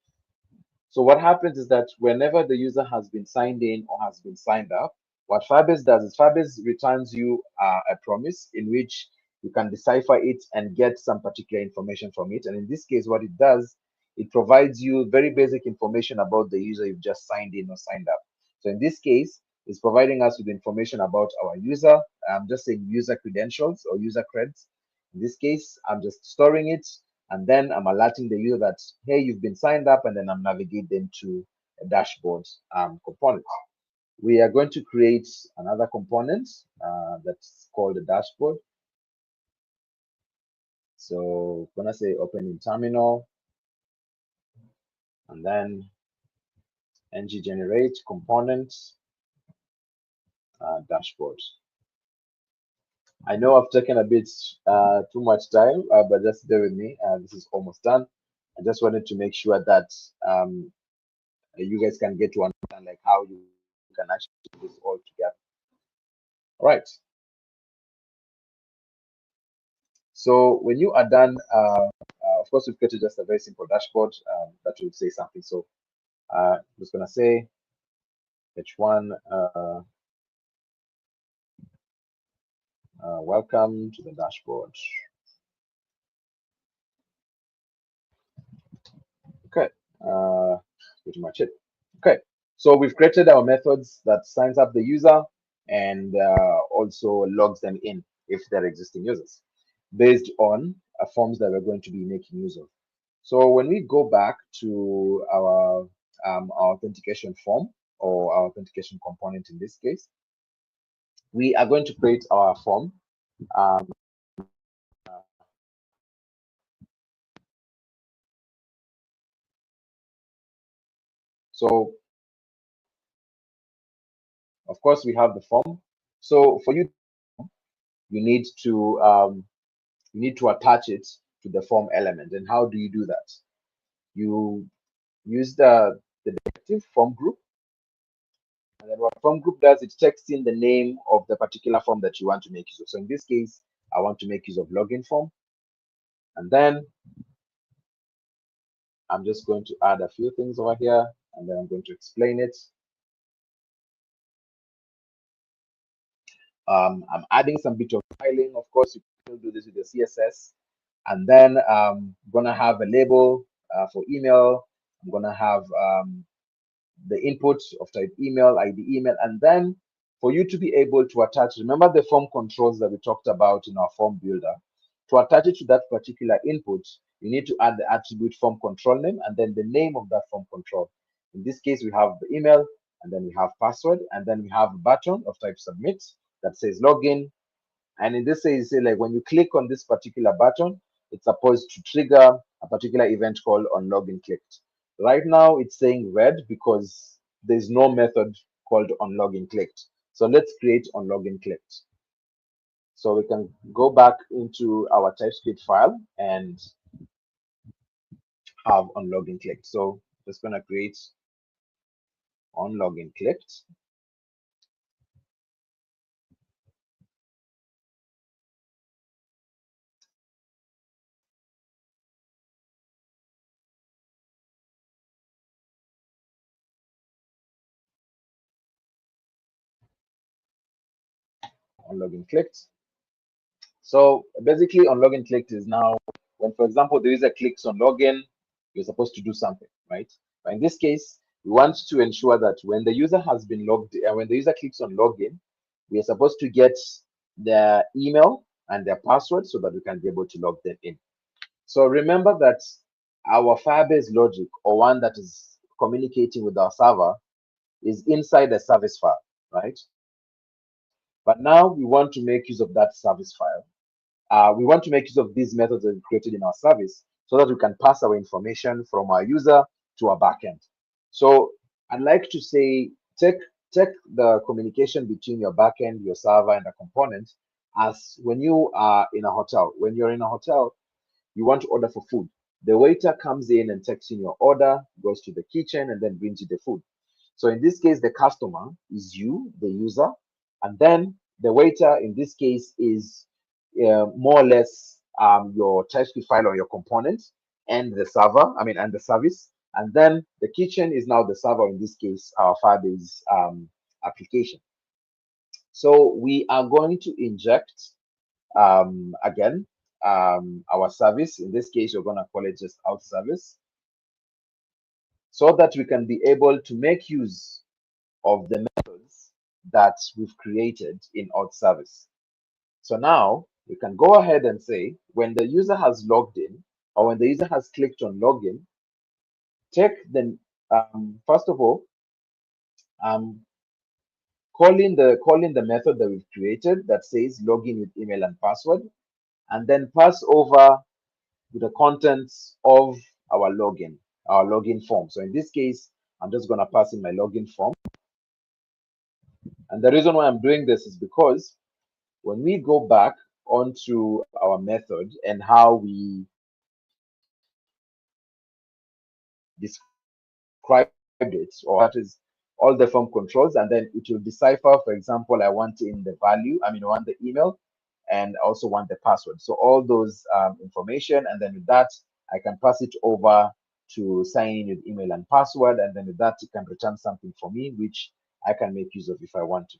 what happens is that whenever the user has been signed in or has been signed up, what Firebase does is Firebase returns you a promise in which you can decipher it and get some particular information from it. And in this case, what it does, it provides you very basic information about the user you've just signed in or signed up. So in this case, it's providing us with information about our user. I'm just saying user credentials or user creds. In this case, I'm just storing it, and then I'm alerting the user that, hey, you've been signed up, and then I'm navigating to a dashboard component. We are going to create another component that's called a dashboard. So I'm gonna say open in terminal, and then ng generate component dashboard. I know I've taken a bit too much time, but just bear with me. This is almost done. I just wanted to make sure that you guys can get to understand like how you can actually do this all together. All right. So when you are done, of course, we've created just a very simple dashboard that will say something. So I'm just gonna say H1, welcome to the dashboard. Okay, pretty much it. Okay, so we've created our methods that signs up the user and also logs them in if they're existing users based on forms that we're going to be making use of. So when we go back to our authentication form or our authentication component in this case, we are going to create our form. So of course we have the form. So for you need to attach it to the form element. And how do you do that? You use the directive form group, and then what form group does, it checks in the name of the particular form that you want to make use of. So in this case, I want to make use of login form, and then I'm just going to add a few things over here, and then I'm going to explain it. I'm adding some bit of styling. Of course, you can do this with your CSS. And then I'm gonna have a label for email. I'm gonna have the input of type email, ID email, and then for you to be able to attach, remember the form controls that we talked about in our form builder. To attach it to that particular input, you need to add the attribute form control name and then the name of that form control. In this case, we have the email, and then we have password, and then we have a button of type submit that says login. And in this case, like when you click on this particular button, it's supposed to trigger a particular event called on login clicked. Right now, it's saying red because there's no method called on login clicked. So let's create on login clicked. So we can go back into our TypeScript file and have on login clicked. So just gonna create on login clicked. On login clicked. So basically, on login clicked is now when, for example, the user clicks on login, you're supposed to do something, right? But in this case, we want to ensure that when the user has been logged, when the user clicks on login, we are supposed to get their email and their password so that we can be able to log them in. So remember that our Firebase logic, or one that is communicating with our server, is inside the service file, right? But now we want to make use of that service file. We want to make use of these methods that we created in our service so that we can pass our information from our user to our backend. So I'd like to say, take the communication between your backend, your server, and the component as when you are in a hotel. When you're in a hotel, you want to order for food. The waiter comes in and takes in your order, goes to the kitchen, and then brings you the food. So in this case, the customer is you, the user, and then the waiter in this case is more or less your TypeScript file or your component and the server, and the service. And then the kitchen is now the server, in this case, our Firebase application. So we are going to inject again our service. In this case, you're going to call it just out service so that we can be able to make use of the methods that we've created in out service. So now we can go ahead and say when the user has logged in or when the user has clicked on login, take the first of all calling the method that we've created that says login with email and password, and then pass over the contents of our login form. So in this case, I'm just going to pass in my login form. And the reason why I'm doing this is because when we go back onto our method and how we described it, or that is all the form controls, and then it will decipher, for example, I want in the value, I want the email, and also want the password. So all those information, and then with that, I can pass it over to sign in with email and password, and then with that, it can return something for me, which I can make use of if I want to.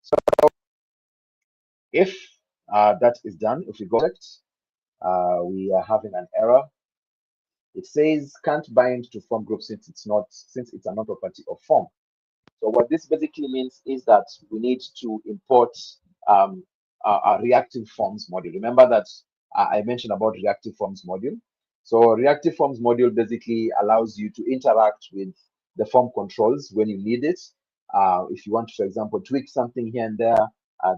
So if that is done, if we go back, we are having an error. It says can't bind to form group since it's a non-property of form. So what this basically means is that we need to import a reactive forms module. Remember that I mentioned about reactive forms module. So reactive forms module basically allows you to interact with the form controls when you need it. If you want to, for example, tweak something here and there,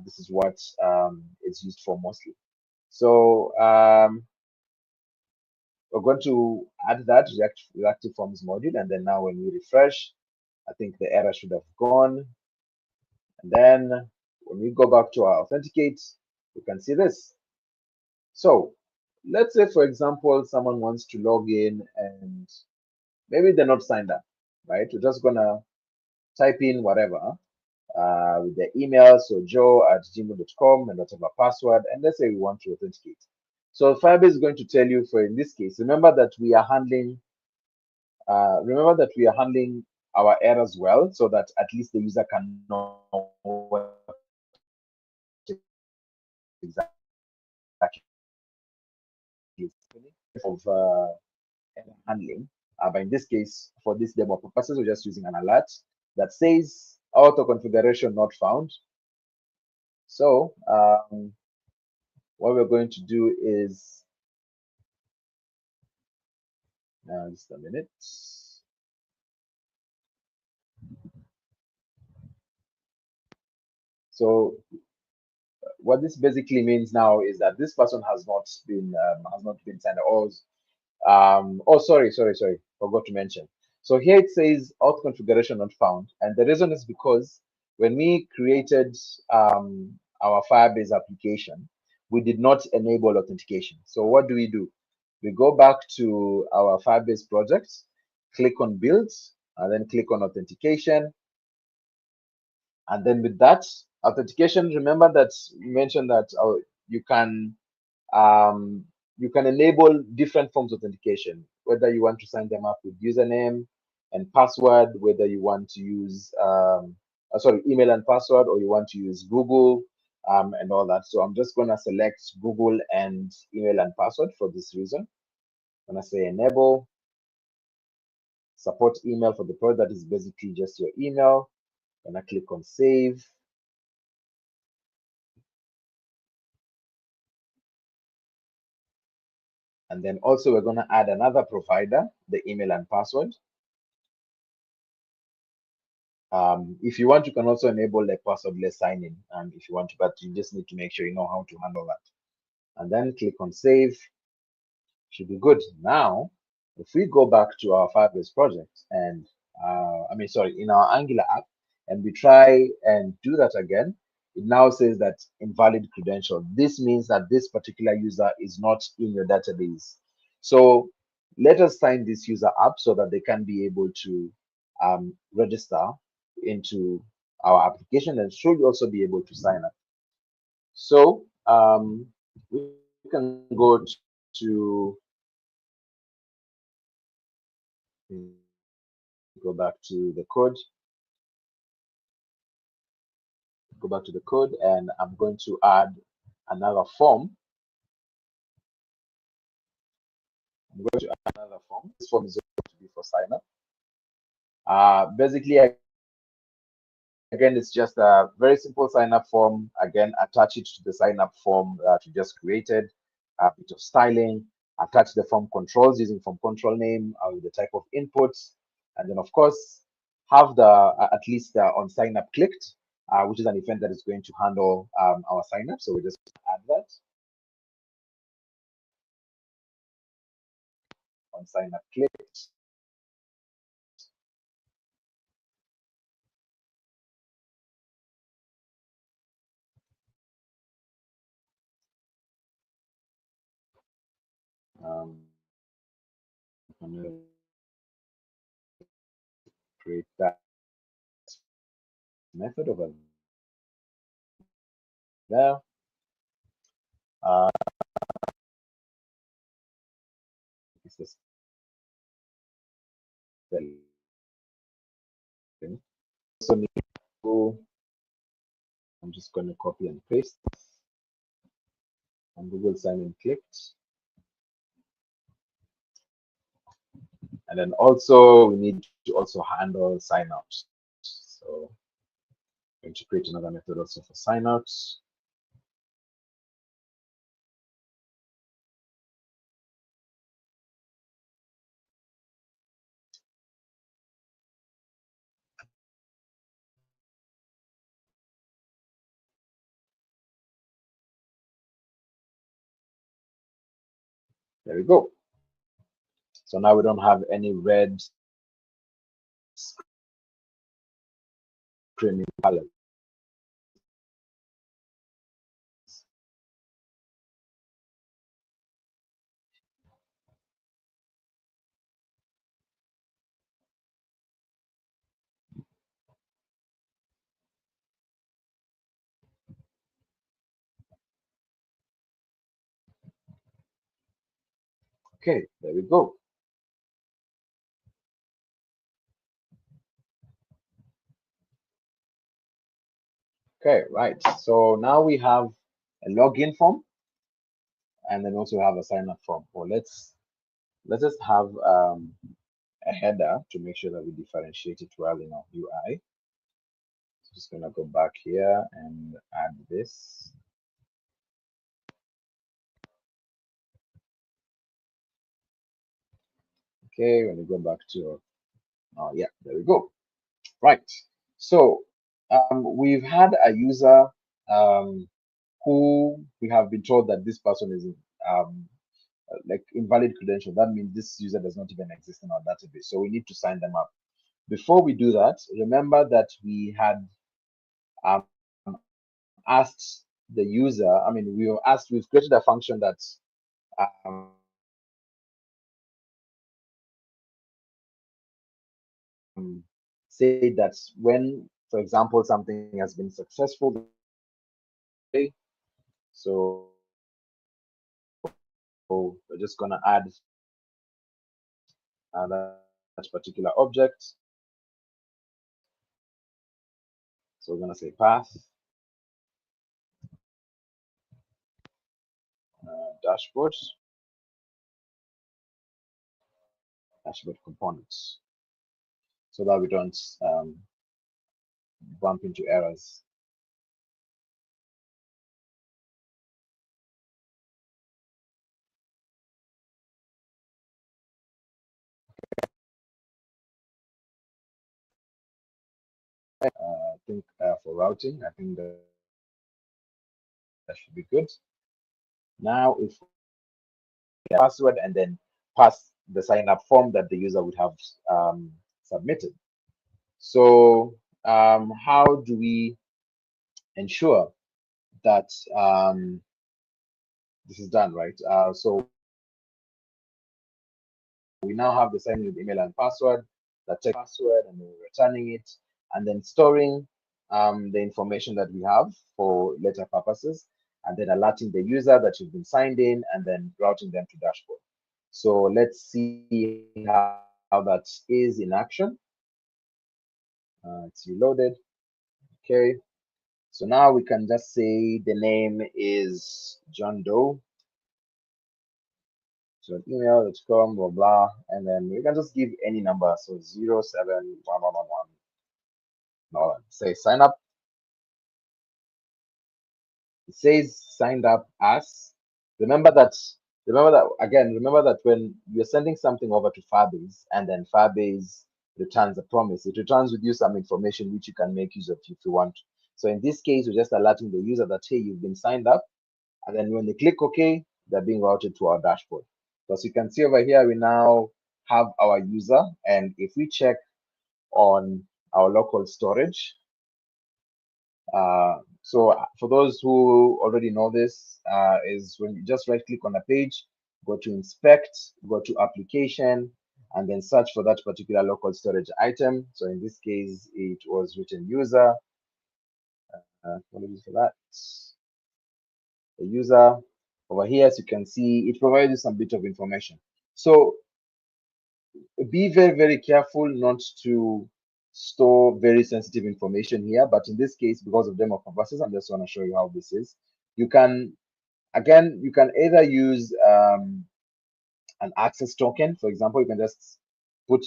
this is what it's used for mostly. So we're going to add that reactive forms module, and then now when we refresh, I think the error should have gone. And then when we go back to our authenticate, you can see this. So let's say, for example, someone wants to log in and maybe they're not signed up, right? We're just gonna type in whatever with their email, so joe@gmail.com and whatever password, and let's say we want to authenticate. So Firebase is going to tell you, for in this case, remember that we are handling our errors well, so that at least the user can know what exactly of error handling. But in this case, for this demo purposes, we're just using an alert that says auto configuration not found. So what we're going to do is, just a minute. So what this basically means now is that this person has not been signed, or oh, sorry, forgot to mention. So here it says auth configuration not found, and the reason is because when we created our Firebase application, we did not enable authentication. So what do? We go back to our Firebase project, click on build, and then click on authentication. And then with that authentication, remember that you mentioned that you can um, enable different forms of authentication, whether you want to sign them up with username and password, whether you want to use email and password, or you want to use Google and all that. So I'm just going to select Google and email and password for this reason. I'm going to say enable support email for the product. That is basically just your email. I'm going to click on save. And then also we're going to add another provider, the email and password. If you want, you can also enable a passwordless sign-in if you want to, but you just need to make sure you know how to handle that. And then click on save. Should be good. Now, if we go back to our Firebase project and in our Angular app, and we try and do that again, it now says that invalid credential. This means that this particular user is not in your database. So let us sign this user up so that they can be able to register into our application, and should also be able to sign up. So we can go to go back to the code. Go back to the code, and I'm going to add another form. I'm going to add another form. This form is going to be for sign up. Basically, again, it's just a very simple sign up form. Again, attach it to the sign up form that you just created, a bit of styling, attach the form controls using form control name with the type of inputs, and then of course have the at least on sign up clicked, which is an event that is going to handle our sign up. So we just add that on sign up clicked. I'm going to create that method over there. This is the also need to go. I'm just going to copy and paste on Google sign in clicked. And then also we need to also handle sign-outs. So I'm going to create another method also for sign-outs. There we go. So now we don't have any red screaming colors. Okay, there we go. Okay, right. So now we have a login form, and then also have a sign up form. Well, let's just have a header to make sure that we differentiate it well in our UI. Just gonna go back here and add this. Okay, when we go back to, yeah, there we go. Right. So we've had a user who we have been told that this person is like invalid credential. That means this user does not even exist in our database. So we need to sign them up. Before we do that, remember that we had asked the user, we've created a function that say that when, for example, something has been successful, so we're just gonna add that particular object. So we're gonna say path dashboard components, so that we don't bump into errors. I think for routing, I think that should be good. Now, if password and then pass the sign up form that the user would have submitted. So how do we ensure that this is done, right? So we now have the sign with email and password, the text password, and we're returning it, and then storing the information that we have for later purposes, and then alerting the user that you've been signed in, and then routing them to dashboard. So let's see how that is in action. It's reloaded. Okay. So now we can just say the name is John Doe. So email.com, blah, blah. And then we can just give any number. So 071111. No, say sign up. It says signed up as. Remember that when you're sending something over to Firebase and then Firebase returns a promise, it returns with you some information which you can make use of if you want. So in this case, we're just alerting the user that, hey, you've been signed up. And then when they click OK, they're being routed to our dashboard. So as you can see over here, we now have our user. And if we check on our local storage, so for those who already know this, is when you just right click on a page, go to inspect, go to application, and then search for that particular local storage item. So in this case, it was written user. Apologies for that. The user over here, as you can see, it provides you some bit of information. So be very, very careful not to store very sensitive information here. But in this case, because of demo purposes, I'm just going to show you how this is. You can, again, you can either use an access token. For example, you can just put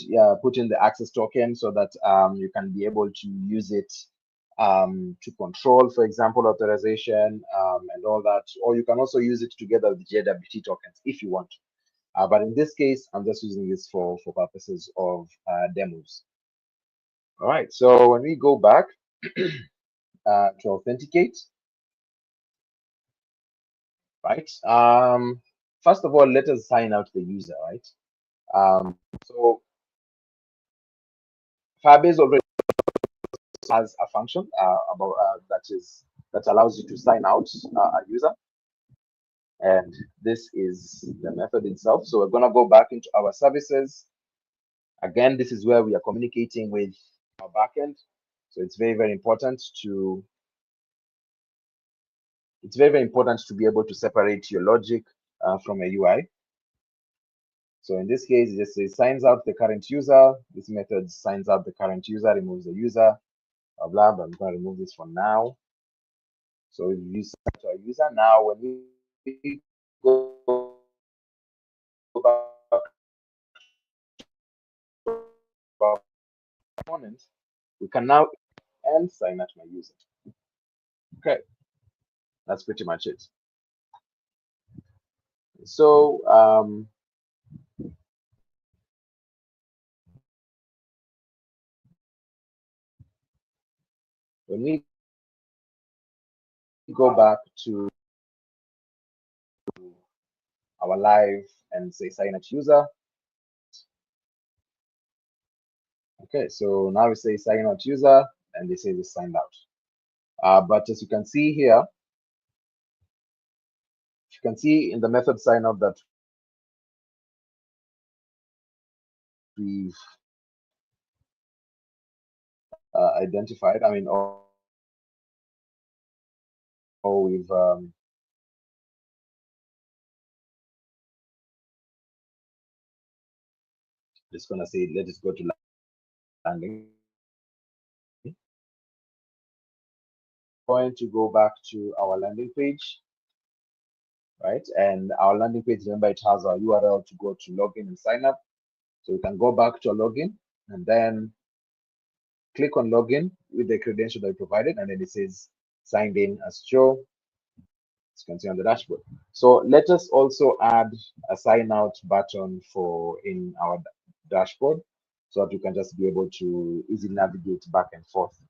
in the access token so that you can be able to use it to control, for example, authorization and all that. Or you can also use it together with the JWT tokens if you want. But in this case, I'm just using this for purposes of demos. All right, so when we go back to authenticate, right? First of all, let us sign out the user, right? So Firebase already has a function that allows you to sign out a user, and this is the method itself. So we're gonna go back into our services. Again, this is where we are communicating with our backend. So it's very, very important to be able to separate your logic from a UI. So in this case, it just says signs out the current user. This method signs out the current user, removes the user, blah, blah, but I'm going to remove this for now. So if you set to a user now, when we go back to our component, we can now and sign out my user. Okay, that's pretty much it. So when we go back to our live and say sign out user. Okay, so now we say sign out user and they say they signed out. But as you can see here, you can see in the method sign out that we've identified, I mean, or we've just gonna say, let us go to landing. Going to go back to our landing page, right? And our landing page, remember, it has our URL to go to login and sign up. So we can go back to a login and then click on login with the credential that we provided, and then it says signed in as Joe. As you can see on the dashboard. So let us also add a sign out button for in our dashboard so that you can just be able to easily navigate back and forth.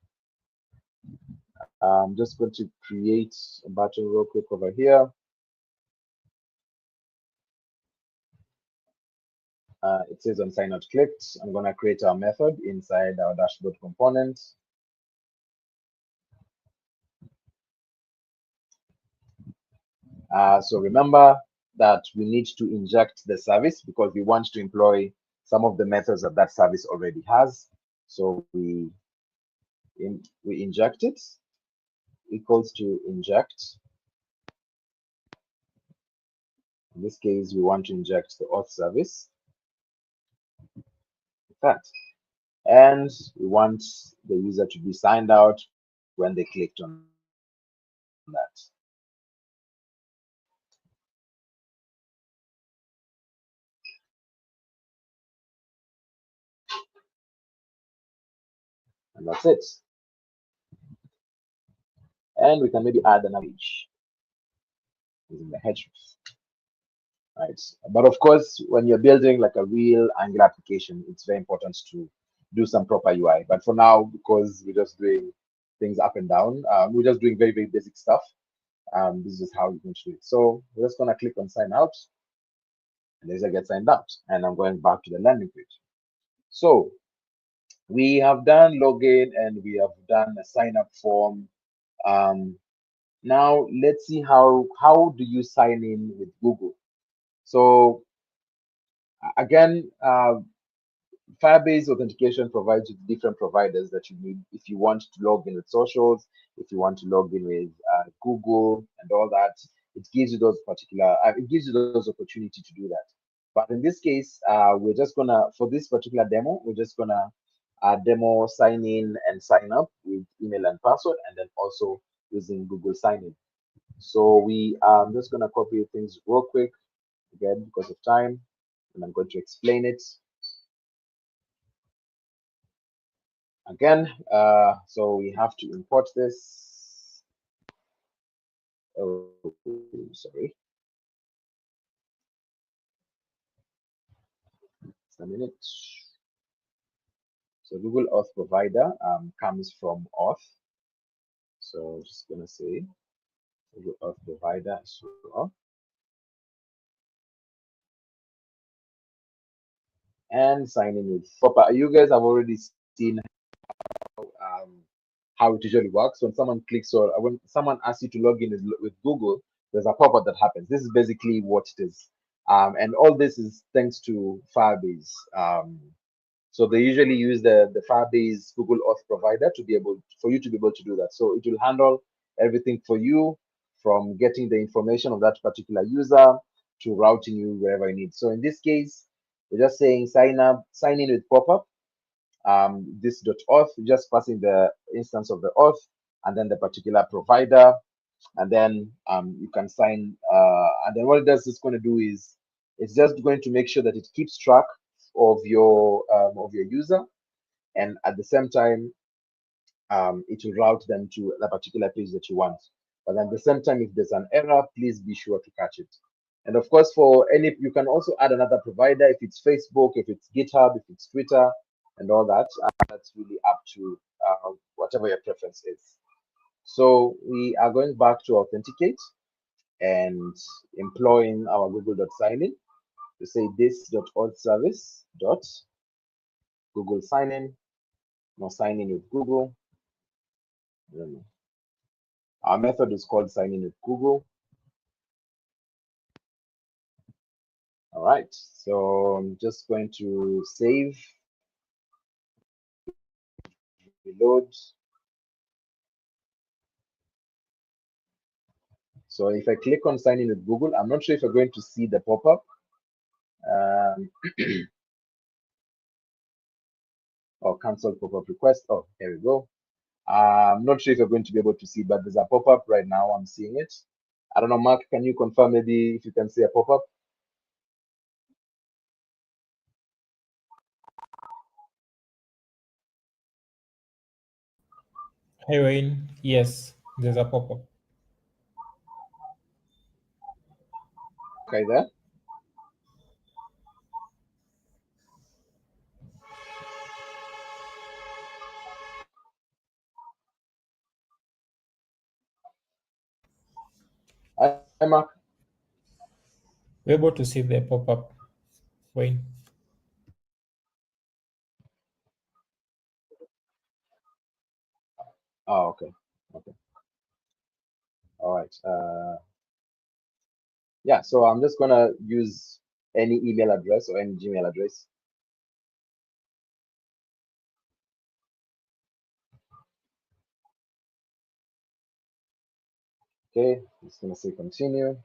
I'm just going to create a button real quick over here. It says on sign out clicked. I'm going to create our method inside our dashboard component. So remember that we need to inject the service because we want to employ some of the methods that that service already has. So we inject it equals to inject. In this case, we want to inject the auth service. Like that. And we want the user to be signed out when they clicked on that. And that's it. And we can maybe add another page using the hrefs. Right. But of course, when you're building like a real Angular application, it's very important to do some proper UI. But for now, because we're just doing things up and down, we're just doing very, very basic stuff. This is how you can do it. So we're just going to click on sign out. And there's a get signed out. And I'm going back to the landing page. So we have done login and we have done a sign up form. Now let's see how do you sign in with Google. So again, Firebase Authentication provides you different providers that you need if you want to log in with socials, if you want to log in with Google and all that. It gives you those particular, it gives you those opportunity to do that. But in this case, we're just gonna, for this particular demo, we're just gonna demo sign in and sign up with email and password, and then also using Google sign in. So we are just gonna copy things real quick again because of time, and I'm going to explain it. Again, so we have to import this. Oh, sorry. Just a minute. So Google Auth provider comes from auth. So just gonna say Google Auth provider is auth. And sign in with proper. You guys have already seen how it usually works. When someone clicks or when someone asks you to log in with Google, there's a pop-up that happens. This is basically what it is. And all this is thanks to Firebase. So they usually use the Firebase Google Auth provider to be able for you to be able to do that. So it will handle everything for you from getting the information of that particular user to routing you wherever you need. So in this case, we're just saying sign in with pop-up. This .auth, just passing the instance of the auth and then the particular provider, and then you can sign. And then what it does is going to do is it's just going to make sure that it keeps track of your user, and at the same time it will route them to the particular page that you want. But at the same time, if there's an error, please be sure to catch it. And of course, for any, you can also add another provider if it's Facebook, if it's GitHub, if it's Twitter, and all that. That's really up to whatever your preference is. So we are going back to authenticate and employing our google.signin to say this.authservice.google signin. Now sign in with Google. Our method is called sign in with Google. All right, so I'm just going to save, reload. So if I click on sign in with Google, I'm not sure if you're going to see the pop-up. Or cancel pop-up request. Oh, here we go. I'm not sure if you're going to be able to see, but there's a pop-up right now. I'm seeing it. I don't know, Mark, can you confirm maybe if you can see a pop-up? Hey, Wayne. Yes, there's a pop-up. Okay, there. Hi, Mark. We're able to see the pop-up, Wayne. Oh, okay. Okay. All right. Yeah, so I'm just gonna use any email address or any Gmail address. Okay, I'm just gonna say continue.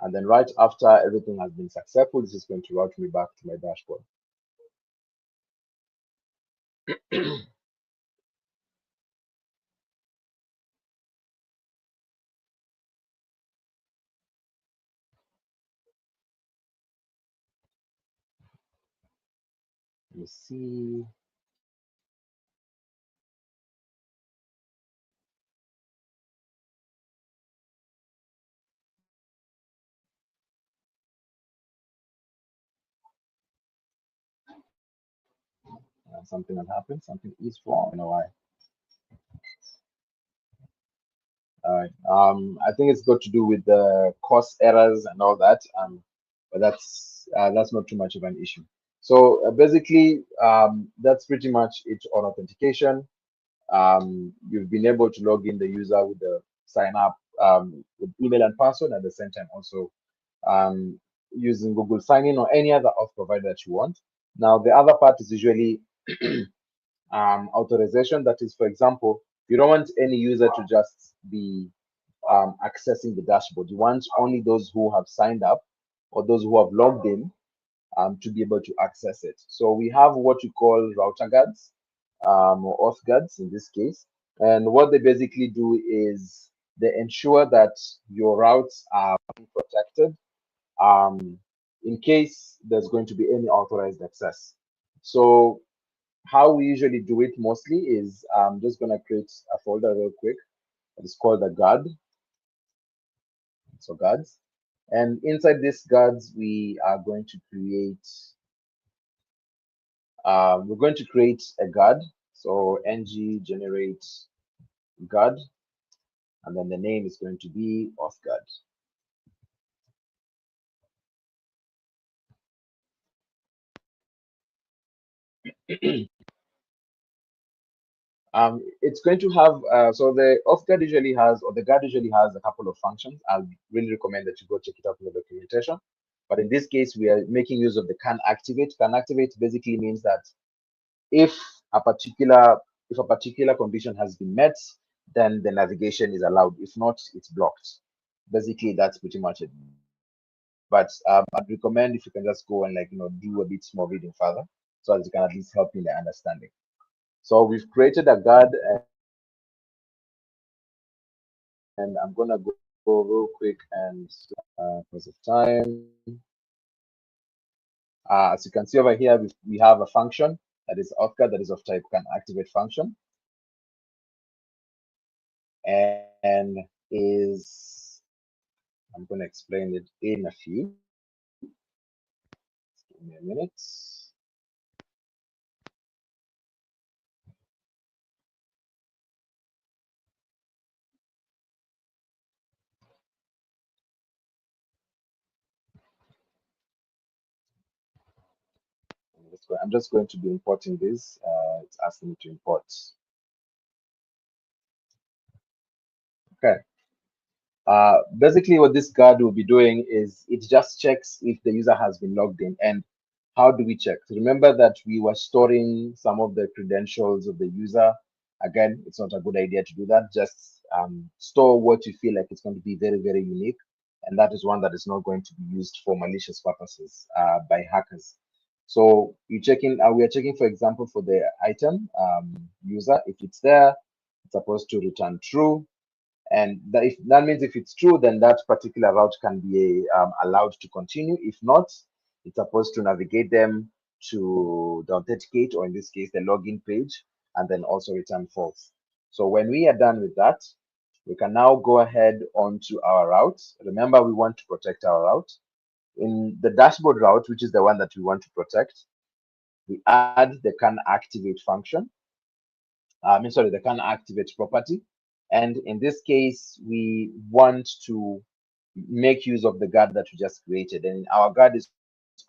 And then right after everything has been successful, this is going to route me back to my dashboard. Let me see. Something has happened. Something is wrong. I know why. All right. I think it's got to do with the course errors and all that. But that's not too much of an issue. So basically, that's pretty much it on authentication. You've been able to log in the user with the sign up with email and password, at the same time also using Google Sign In or any other auth provider that you want. Now, the other part is usually authorization. That is, for example, you don't want any user to just be accessing the dashboard. You want only those who have signed up or those who have logged in to be able to access it. So we have what you call router guards or auth guards in this case. And what they basically do is they ensure that your routes are protected in case there's going to be any authorized access. So how we usually do it mostly is I'm just going to create a folder real quick. It's called a guard. So guards. And inside this guards, we are going to create we're going to create a guard. So ng generate guard, and then the name is going to be auth guard. It's going to have so the auth guard usually has, or the guard usually has a couple of functions. I'll really recommend that you go check it out in the documentation. But in this case, we are making use of the can activate. Can activate basically means that if a particular condition has been met, then the navigation is allowed. If not, it's blocked. Basically, that's pretty much it. But I'd recommend if you can just go and do a bit more reading further, so as you can at least help in the understanding. So we've created a guard, and I'm gonna go real quick and because of time. As you can see over here, we have a function, that is auth guard, that is of type can activate function, and is, I'm going to explain it in a few. Give me a minute. I'm just going to be importing this. It's asking me to import. Okay. Basically, what this guard will be doing is it just checks if the user has been logged in. And how do we check? Remember that we were storing some of the credentials of the user. Again, it's not a good idea to do that. Just store what you feel like it's going to be very, very unique. And that is one that is not going to be used for malicious purposes by hackers. So you checking, we are checking, for example, for the item user. If it's there, it's supposed to return true. And that means if it's true, then that particular route can be allowed to continue. If not, it's supposed to navigate them to the authenticate, or in this case, the login page, and then also return false. So when we are done with that, we can now go ahead onto our route. Remember, we want to protect our route. In the dashboard route, which is the one that we want to protect, we add the can activate function. The can activate property. And in this case, we want to make use of the guard that we just created. And our guard is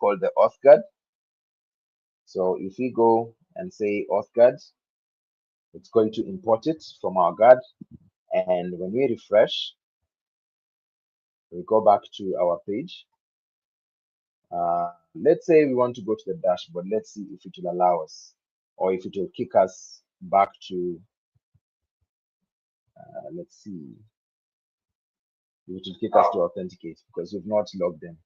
called the auth guard. So if we go and say auth guard, it's going to import it from our guard. And when we refresh, we go back to our page. Let's say we want to go to the dashboard. Let's see if it will allow us, or if it will kick us back to, let's see, it will kick us to authenticate because we've not logged in.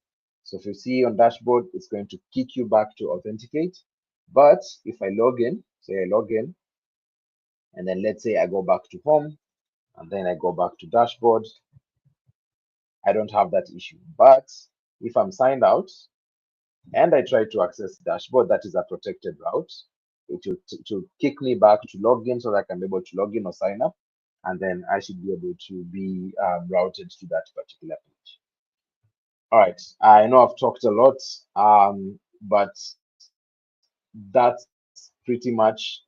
So if you see on dashboard, it's going to kick you back to authenticate. But if I log in, say I log in, and then let's say I go back to home, and then I go back to dashboard, I don't have that issue. But if I'm signed out and I try to access dashboard, that is a protected route, it will kick me back to log in so that I can be able to log in or sign up, and then I should be able to be routed to that particular page. All right, I know I've talked a lot, but that's pretty much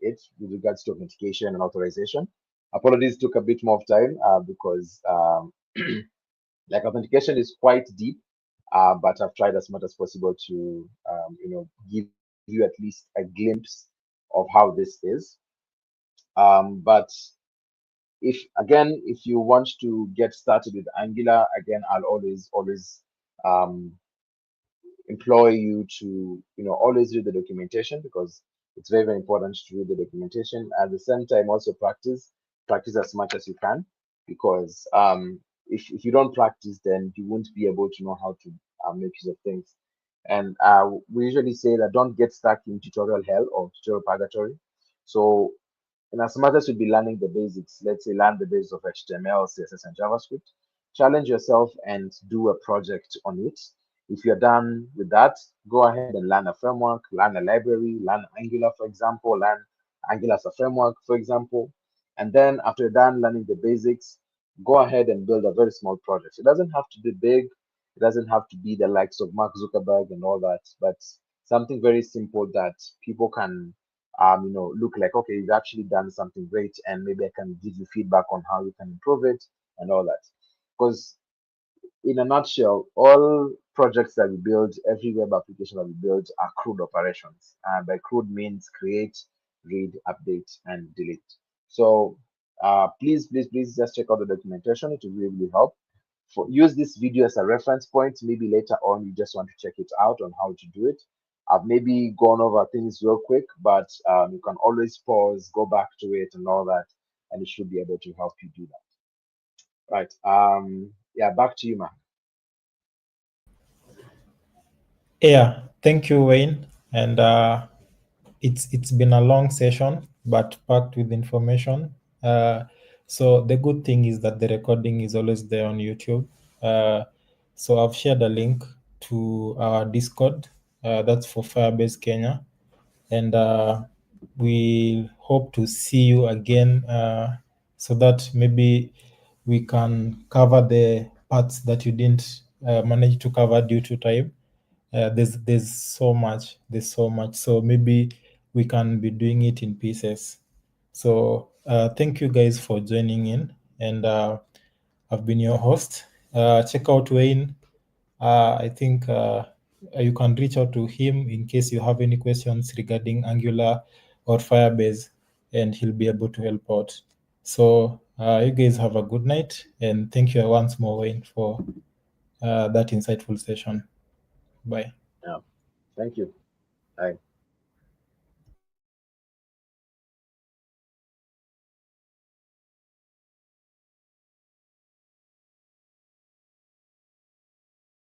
it with regards to authentication and authorization. Apologies, took a bit more of time because like authentication is quite deep, but I've tried as much as possible to give you at least a glimpse of how this is. But if you want to get started with Angular, again, I'll always employ you to always read the documentation, because it's very, very important to read the documentation. At the same time, also practice as much as you can, because if you don't practice, then you won't be able to know how to make use of things. And we usually say that don't get stuck in tutorial hell or tutorial purgatory. So in as much as you'll be learning the basics, let's say learn the basics of HTML, CSS, and JavaScript, challenge yourself and do a project on it. If you're done with that, go ahead and learn a framework, learn a library, learn Angular, for example, learn Angular as a framework, for example. And then after you're done learning the basics, go ahead and build a very small project. It doesn't have to be big. It doesn't have to be the likes of Mark Zuckerberg and all that, but something very simple that people can look like, okay, you've actually done something great, and maybe I can give you feedback on how you can improve it and all that. Because in a nutshell, all projects that we build, every web application that we build are CRUD operations. By CRUD means create, read, update, and delete. So please just check out the documentation. It will really help. Use this video as a reference point. Maybe later on you just want to check it out on how to do it. I've maybe gone over things real quick, but you can always pause, go back to it and all that, and it should be able to help you do that. Right. Yeah, back to you, man. Yeah, thank you, Wayne. And it's been a long session, but packed with information. So the good thing is that the recording is always there on YouTube. So I've shared a link to our Discord. That's for Firebase Kenya. and we hope to see you again, so that maybe we can cover the parts that you didn't manage to cover due to time. There's so much, so maybe we can be doing it in pieces. So thank you guys for joining in, and I've been your host. Check out Wayne. I think you can reach out to him in case you have any questions regarding Angular or Firebase, and he'll be able to help out. So you guys have a good night, and thank you once more, Wayne, for that insightful session. Bye. Yeah. Thank you. Bye.